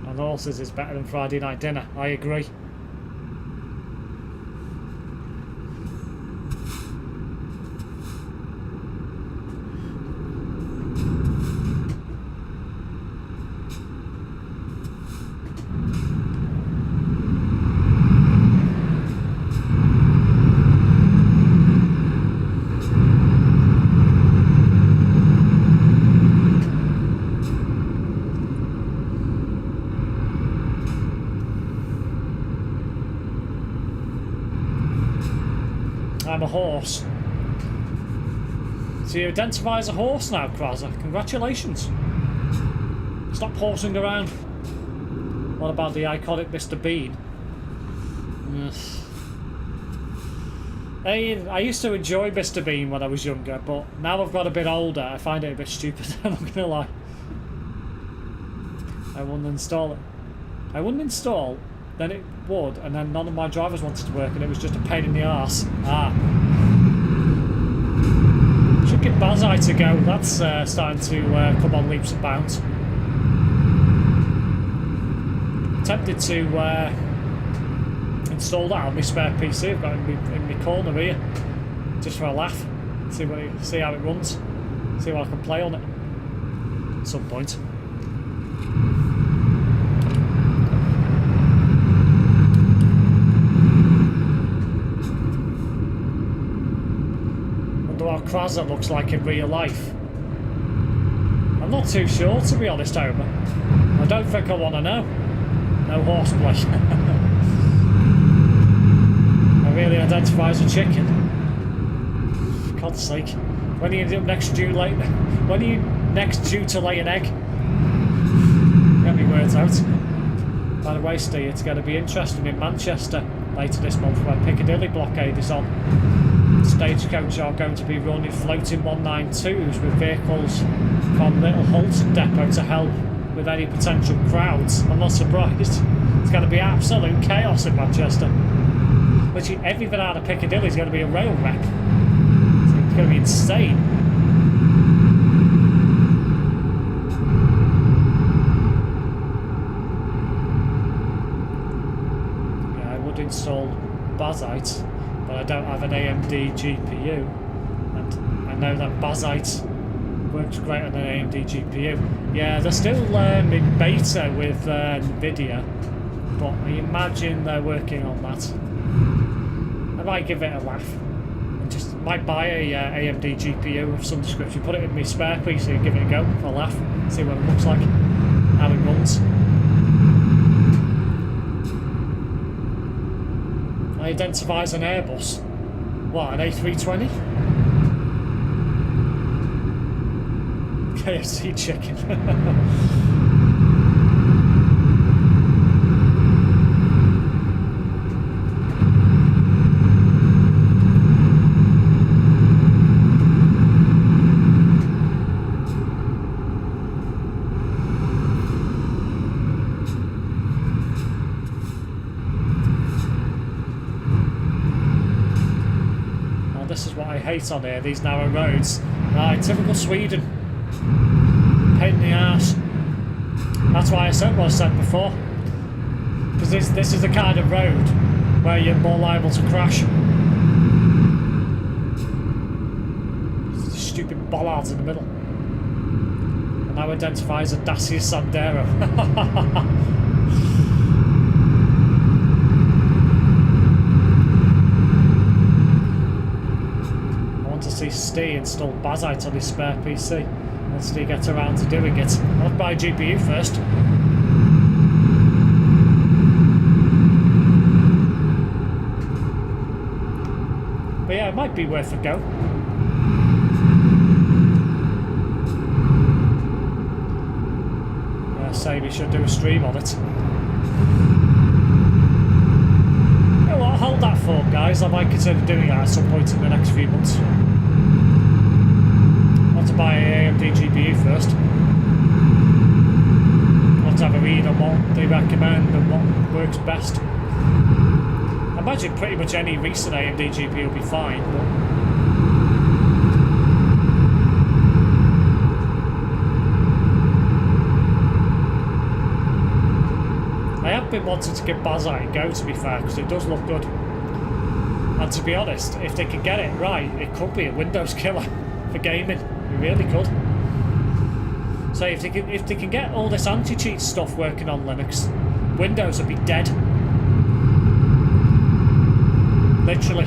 and horses is better than Friday night dinner. I agree. I'm a horse. So you identify as a horse now, Krauser. Congratulations. Stop horsing around. What about the iconic Mr. Bean? Yes. I used to enjoy Mr. Bean when I was younger, but now I've got a bit older, I find it a bit stupid, I'm not gonna lie. I wouldn't install it. I wouldn't install, then it would, and then none of my drivers wanted to work and it was just a pain in the arse. Should give Bazite a go, that's starting to come on leaps and bounds. Tempted to install that on my spare PC. I've got it in my corner here, just for a laugh. See how it runs. See what I can play on it at some point. Wonder what Krauser looks like in real life. I'm not too sure, to be honest, Homer. I don't think I want to know. No horseplay. I really identify as a chicken. For God's sake. When are you next due to lay an egg? Get me words out. By the way, Steve, it's going to be interesting in Manchester later this month where Piccadilly blockade is on. Stagecoach are going to be running floating 192s with vehicles from Little Halton Depot to help with any potential crowds. I'm not surprised. It's going to be absolute chaos in Manchester. Literally everything out of Piccadilly is going to be a rail wreck. It's going to be insane. Yeah, I would install Bazite, but I don't have an AMD GPU, and I know that Bazite works great on an AMD GPU. Yeah, they're still in beta with Nvidia, but I imagine they're working on that. I might give it a laugh. I just might buy a AMD GPU of some description, put it in my spare PC and give it a go for a laugh, see what it looks like, how it runs. I identify as an Airbus. What, an A320? KFC chicken. Now this is what I hate on here, these narrow roads. Typical Sweden. Pain in the arse. That's why I said what I said before. Because this is the kind of road where you're more liable to crash. Stupid bollards in the middle. And now identifies as a Dacia Sandero. I want to see Steve install Bazite on his spare PC. Once he gets around to doing it. I'll buy a GPU first. But yeah, it might be worth a go. Yeah, say we should do a stream on it. You know what, hold that thought, guys. I might consider doing that at some point in the next few months. To buy an AMD GPU first. I'll have to have a read on what they recommend and what works best. I imagine pretty much any recent AMD GPU will be fine, but have been wanting to give Bazite a go, to be fair, because it does look good. And to be honest, if they can get it right, it could be a Windows killer for gaming. It really could. So if they can get all this anti-cheat stuff working on Linux, Windows would be dead. Literally.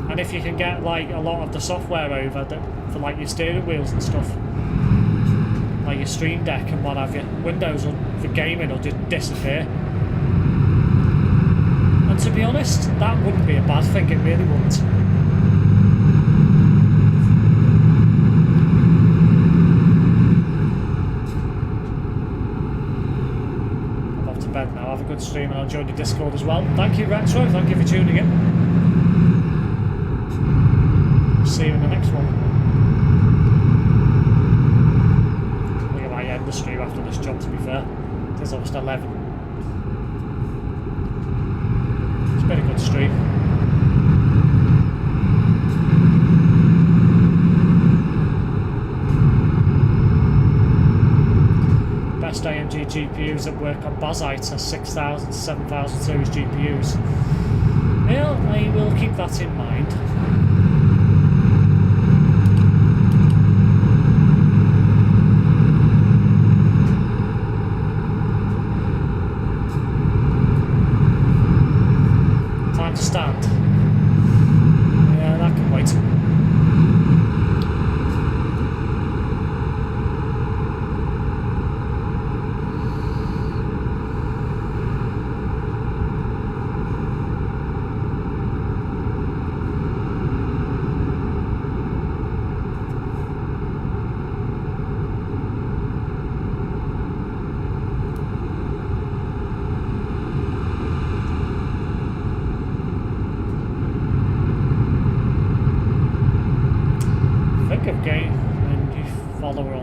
And if you can get like a lot of the software over for like your steering wheels and stuff, like your Stream Deck and what have you, Windows for gaming will just disappear. And to be honest, that wouldn't be a bad thing, it really wouldn't. I'm off to bed now, have a good stream, and I'll join the Discord as well. Thank you, Retro, thank you for tuning in. See you in the next one. I think I might end the stream after this job, to be fair. It is almost 11. It's been a good stream. Best AMG GPUs that work on Bazite are 6000 to 7000 series GPUs. Well, I will keep that in mind. Stand. Yeah, that can wait.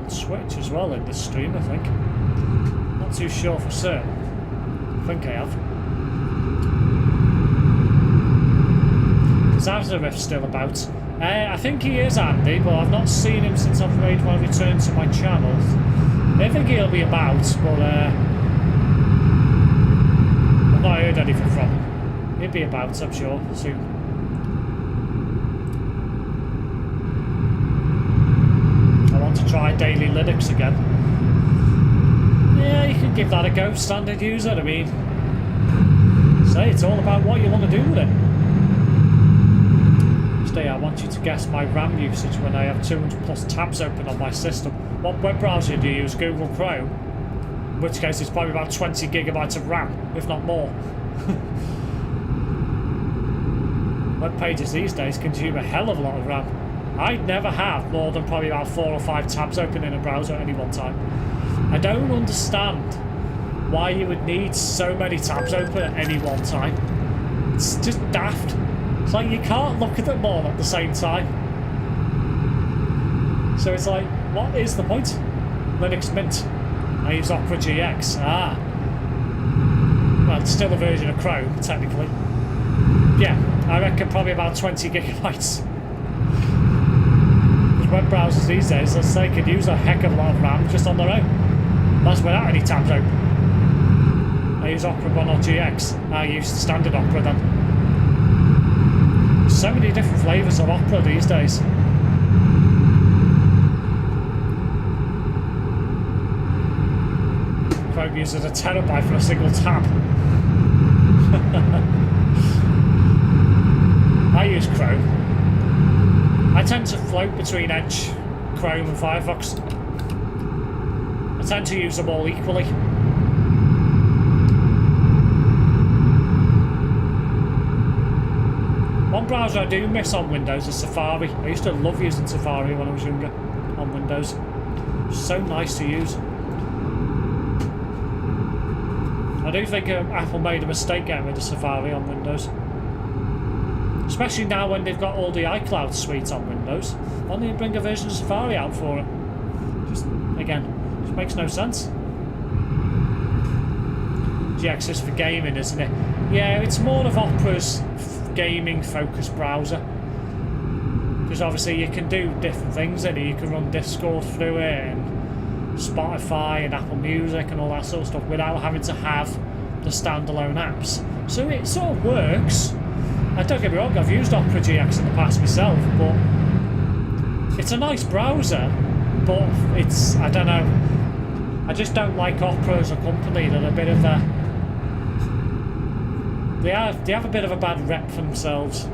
Switch as well in this stream, I think. Not too sure for certain. I think I have. Is Azarif still about? I think he is, Andy, but I've not seen him since I've made my return to my channel. I think he'll be about, but I've not heard anything from him. He'll be about, I'm sure, soon. Try daily Linux again. Yeah, you can give that a go, standard user. I mean, say it's all about what you want to do with it. Today I want you to guess my RAM usage when I have 200 plus tabs open on my system. What web browser do you use? Google Chrome? In which case it's probably about 20 gigabytes of RAM, if not more. Web pages these days consume a hell of a lot of RAM. I'd never have more than probably about 4 or 5 tabs open in a browser at any one time. I don't understand why you would need so many tabs open at any one time. It's just daft. It's like you can't look at them all at the same time. So it's like, what is the point? Linux Mint. I use Opera GX. Ah. Well, it's still a version of Chrome, technically. Yeah, I reckon probably about 20 gigabytes. Web browsers these days, let's say, could use a heck of a lot of RAM just on their own. That's without any tabs open. I use Opera 1 or GX. I use standard Opera then. So many different flavours of Opera these days. Chrome uses a terabyte for a single tab. I use Chrome. I tend to float between Edge, Chrome and Firefox. I tend to use them all equally. One browser I do miss on Windows is Safari. I used to love using Safari when I was younger on Windows. So nice to use. I do think Apple made a mistake getting rid of Safari on Windows. Especially now when they've got all the iCloud suite on Windows. Why don't they bring a version of Safari out for it? Just, again, just makes no sense. GX is for gaming, isn't it? Yeah, it's more of Opera's gaming-focused browser. Because obviously you can do different things in it. You can run Discord through it, and Spotify and Apple Music and all that sort of stuff without having to have the standalone apps. So it sort of works. And don't get me wrong, I've used Opera GX in the past myself, but it's a nice browser, but it's, I don't know, I just don't like Opera as a company. They're a bit of a, they have a bit of a bad rep for themselves.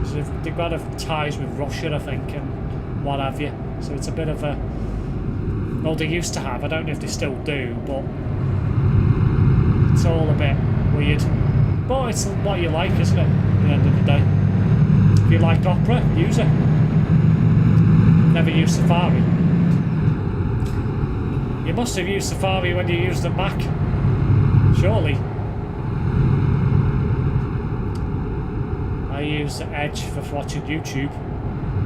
So they've got ties with Russia, I think, and what have you. So it's a bit of a, well, they used to have, I don't know if they still do, but it's all a bit weird. But it's what you like, isn't it, at the end of the day? If you like Opera, use it. Never used Safari. You must have used Safari when you used the Mac, surely. I use Edge for watching YouTube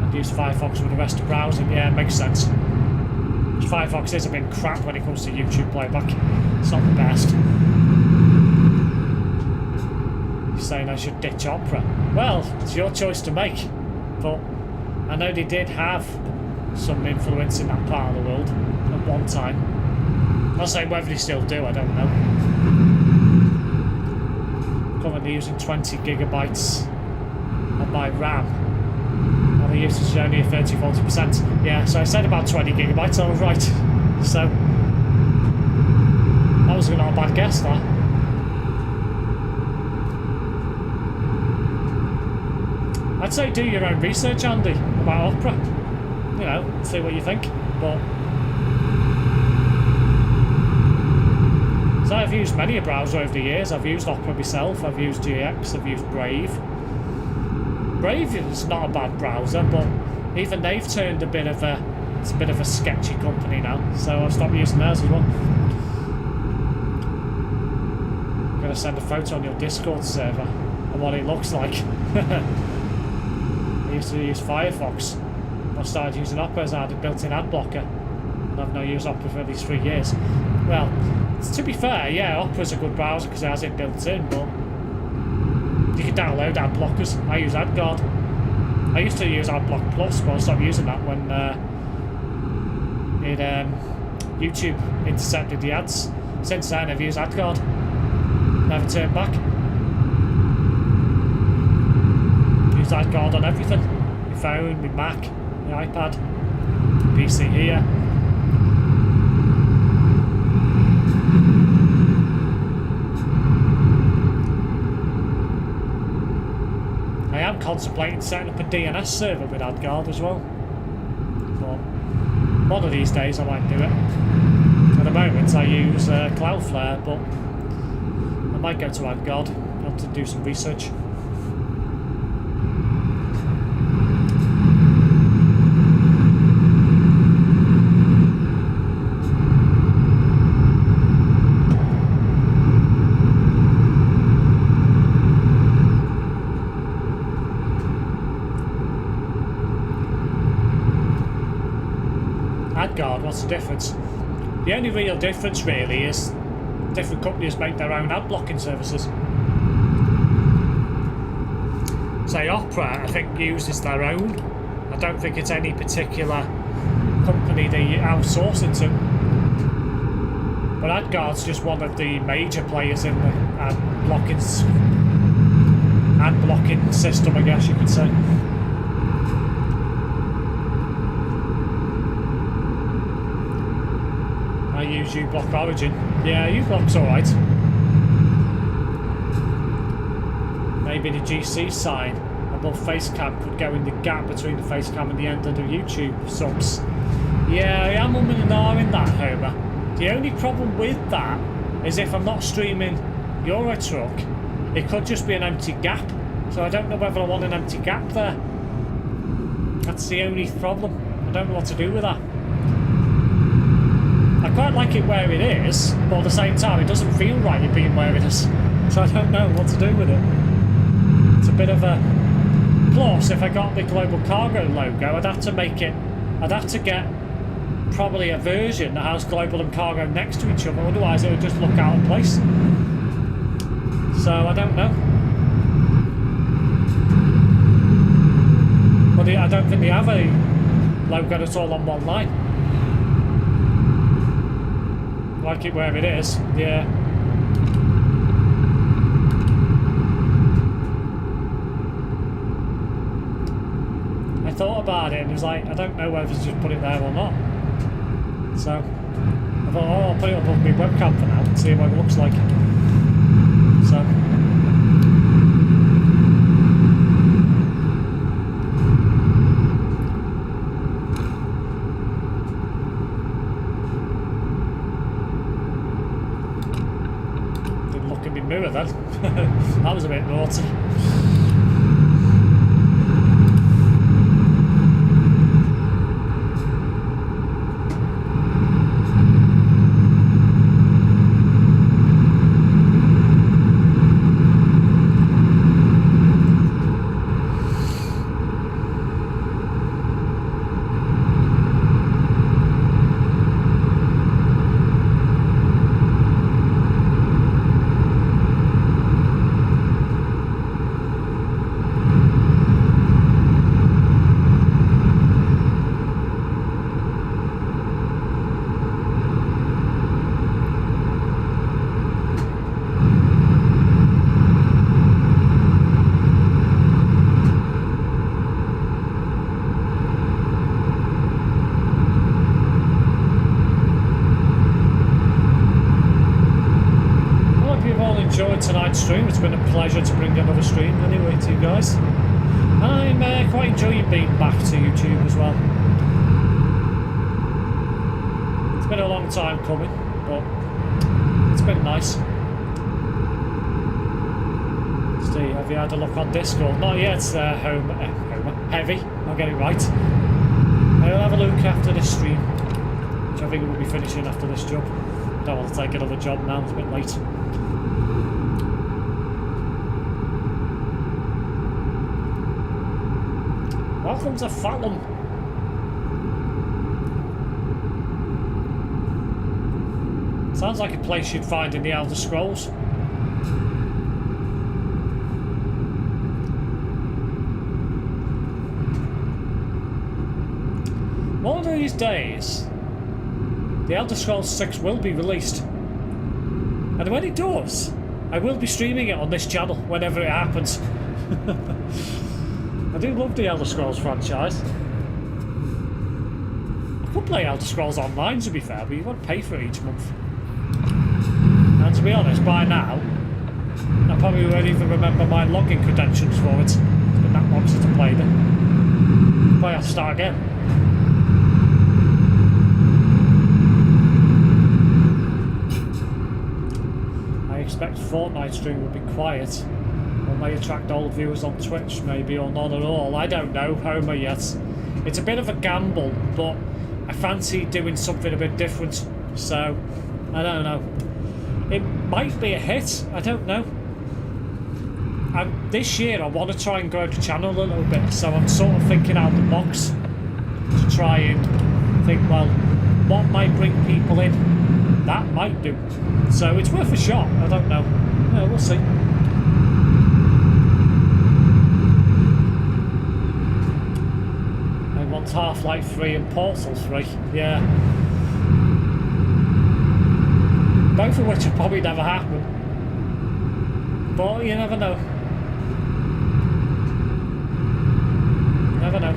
and use Firefox for the rest of browsing. Yeah, it makes sense. Firefox is a bit crap when it comes to YouTube playback. It's not the best. You're saying I should ditch Opera. Well, it's your choice to make. But I know they did have some influence in that part of the world at one time. I'll say whether they still do, I don't know. Currently using 20 gigabytes of my RAM. And the usage is only a 30-40%. Yeah, so I said about 20 gigabytes, I was right. So that was not a bad guess, that. I'd say do your own research, Andy, about Opera. You know, see what you think. But so I've used many a browser over the years. I've used Opera myself, I've used GX, I've used Brave. Brave is not a bad browser, but even they've turned a bit of a, it's a bit of a sketchy company now, so I've stopped using theirs as well. I'm going to send a photo on your Discord server of what it looks like. I used to use Firefox. I started using Opera as I had a built-in ad blocker, and I've now used Opera for at least 3 years. Well, to be fair, yeah, Opera's a good browser because it has it built in, but you can download ad blockers. I use AdGuard. I used to use AdBlock Plus, but I stopped using that when YouTube intercepted the ads. Since then, I've used AdGuard. Never turned back. Use AdGuard on everything. My phone, my Mac, my iPad, PC here. I am contemplating setting up a DNS server with AdGuard as well. But one of these days I might do it. At the moment I use Cloudflare, but I might go to AdGuard. I want to do some research. AdGuard, what's the difference? The only real difference really is different companies make their own ad blocking services. Say Opera, I think, uses their own. I don't think it's any particular company they outsource it to. But AdGuard's just one of the major players in the ad blocking system, I guess you could say. I use uBlock Origin. Yeah, uBlock's alright. Maybe the GC sign above Facecam could go in the gap between the Facecam and the end of the YouTube subs. Yeah, I am umming and ahhing that, Homer. The only problem with that is if I'm not streaming Euro Truck, it could just be an empty gap. So I don't know whether I want an empty gap there. That's the only problem. I don't know what to do with that. I quite like it where it is, but at the same time it doesn't feel right it being where it is. So I don't know what to do with it. It's a bit of a... Plus, if I got the Global Cargo logo, I'd have to get probably a version that has Global and Cargo next to each other, otherwise it would just look out of place. So I don't know. But I don't think they have a logo that's all on one line. like it where it is. Yeah. I thought about it and it was like, I don't know whether to just put it there or not. So I thought, oh, I'll put it above my webcam for now and see what it looks like. So didn't look in my mirror then. That was a bit naughty. Enjoyed tonight's stream. It's been a pleasure to bring another stream anyway to you guys. I'm quite enjoying being back to YouTube as well. It's been a long time coming, but it's been nice. Steve, have you had a look on Discord? Not yet, Heavy, I'll get it right. I'll have a look after this stream, which I think we'll be finishing after this job. Don't want to take another job now, it's a bit late. Welcome to Fallon. Sounds like a place you'd find in the Elder Scrolls. One of these days, the Elder Scrolls 6 will be released. And when it does, I will be streaming it on this channel whenever it happens. I do love the Elder Scrolls franchise. I could play Elder Scrolls Online to be fair, but you've got to pay for it each month. And to be honest, by now, I probably won't even remember my login credentials for it. It's been that long since I played it. Probably have to start again. I expect Fortnite stream will be quiet. Or may attract old viewers on Twitch, maybe, or none at all. I don't know, Homer, yet. It's a bit of a gamble, but I fancy doing something a bit different. So, I don't know. It might be a hit, I don't know. This year I want to try and grow the channel a little bit, so I'm sort of thinking out the box to try and think, well, what might bring people in? That might do. So it's worth a shot, I don't know. Yeah, we'll see. Half-Life 3 and Portal 3, yeah. Both of which will probably never happen. But you never know. Never know.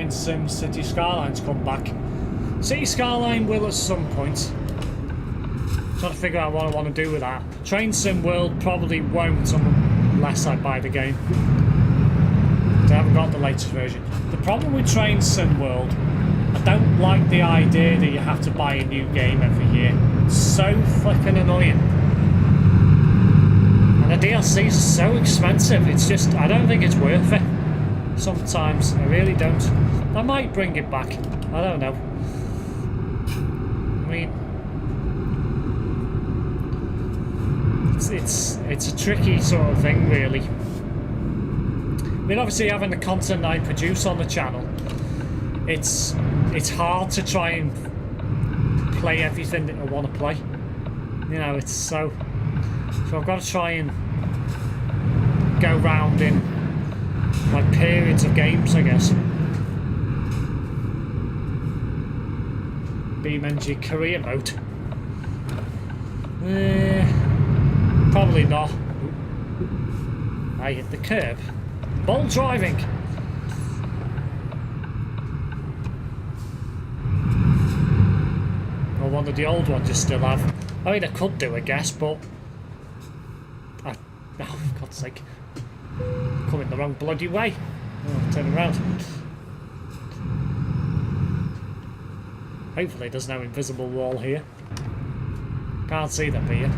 SimSteve Skylines come back. City Skyline will at some point. Trying to figure out what I want to do with that. Train Sim World probably won't unless I buy the game. I haven't got the latest version. The problem with Train Sim World, I don't like the idea that you have to buy a new game every year. It's so flipping annoying. And the DLCs are so expensive. It's just, I don't think it's worth it. Sometimes, I really don't. I might bring it back. I don't know. I mean, it's a tricky sort of thing, really. I mean, obviously, having the content I produce on the channel, it's hard to try and play everything that I want to play. You know, it's so I've got to try and go round in like periods of games, I guess. BeamNG career mode. Probably not. I hit the curb. Bold driving. Or one of the old ones you still have. I mean, I could do, I guess, but oh, for God's sake. Coming the wrong bloody way. Oh, turn around. Hopefully there's no invisible wall here. Can't see them here.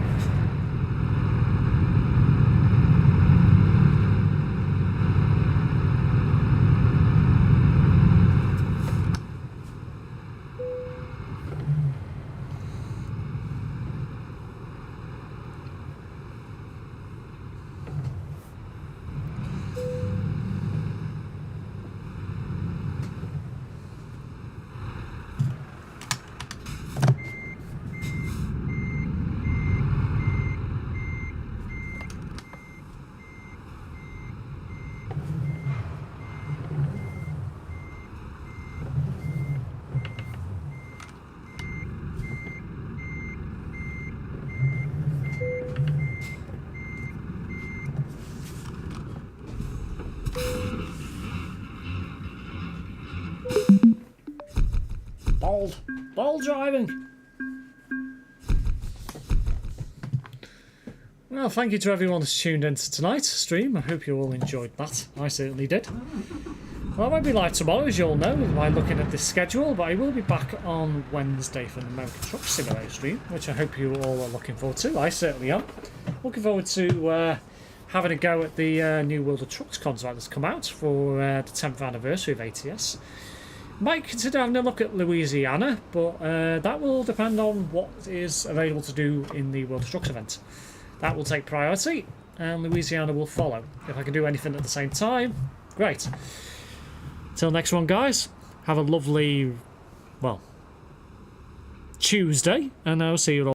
Bold driving. Well, thank you to everyone who's tuned into tonight's stream. I hope you all enjoyed that. I certainly did. Well, I won't be live tomorrow, as you all know, by looking at this schedule, but I will be back on Wednesday for the American Truck Simulator stream, which I hope you all are looking forward to. I certainly am. Looking forward to having a go at the new World of Trucks contract that's come out for the 10th anniversary of ATS. Might consider having a look at Louisiana, but that will depend on what is available to do in the World of Trucks event. That will take priority, and Louisiana will follow. If I can do anything at the same time, great. Till next one, guys, have a lovely, well, Tuesday, and I'll see you all.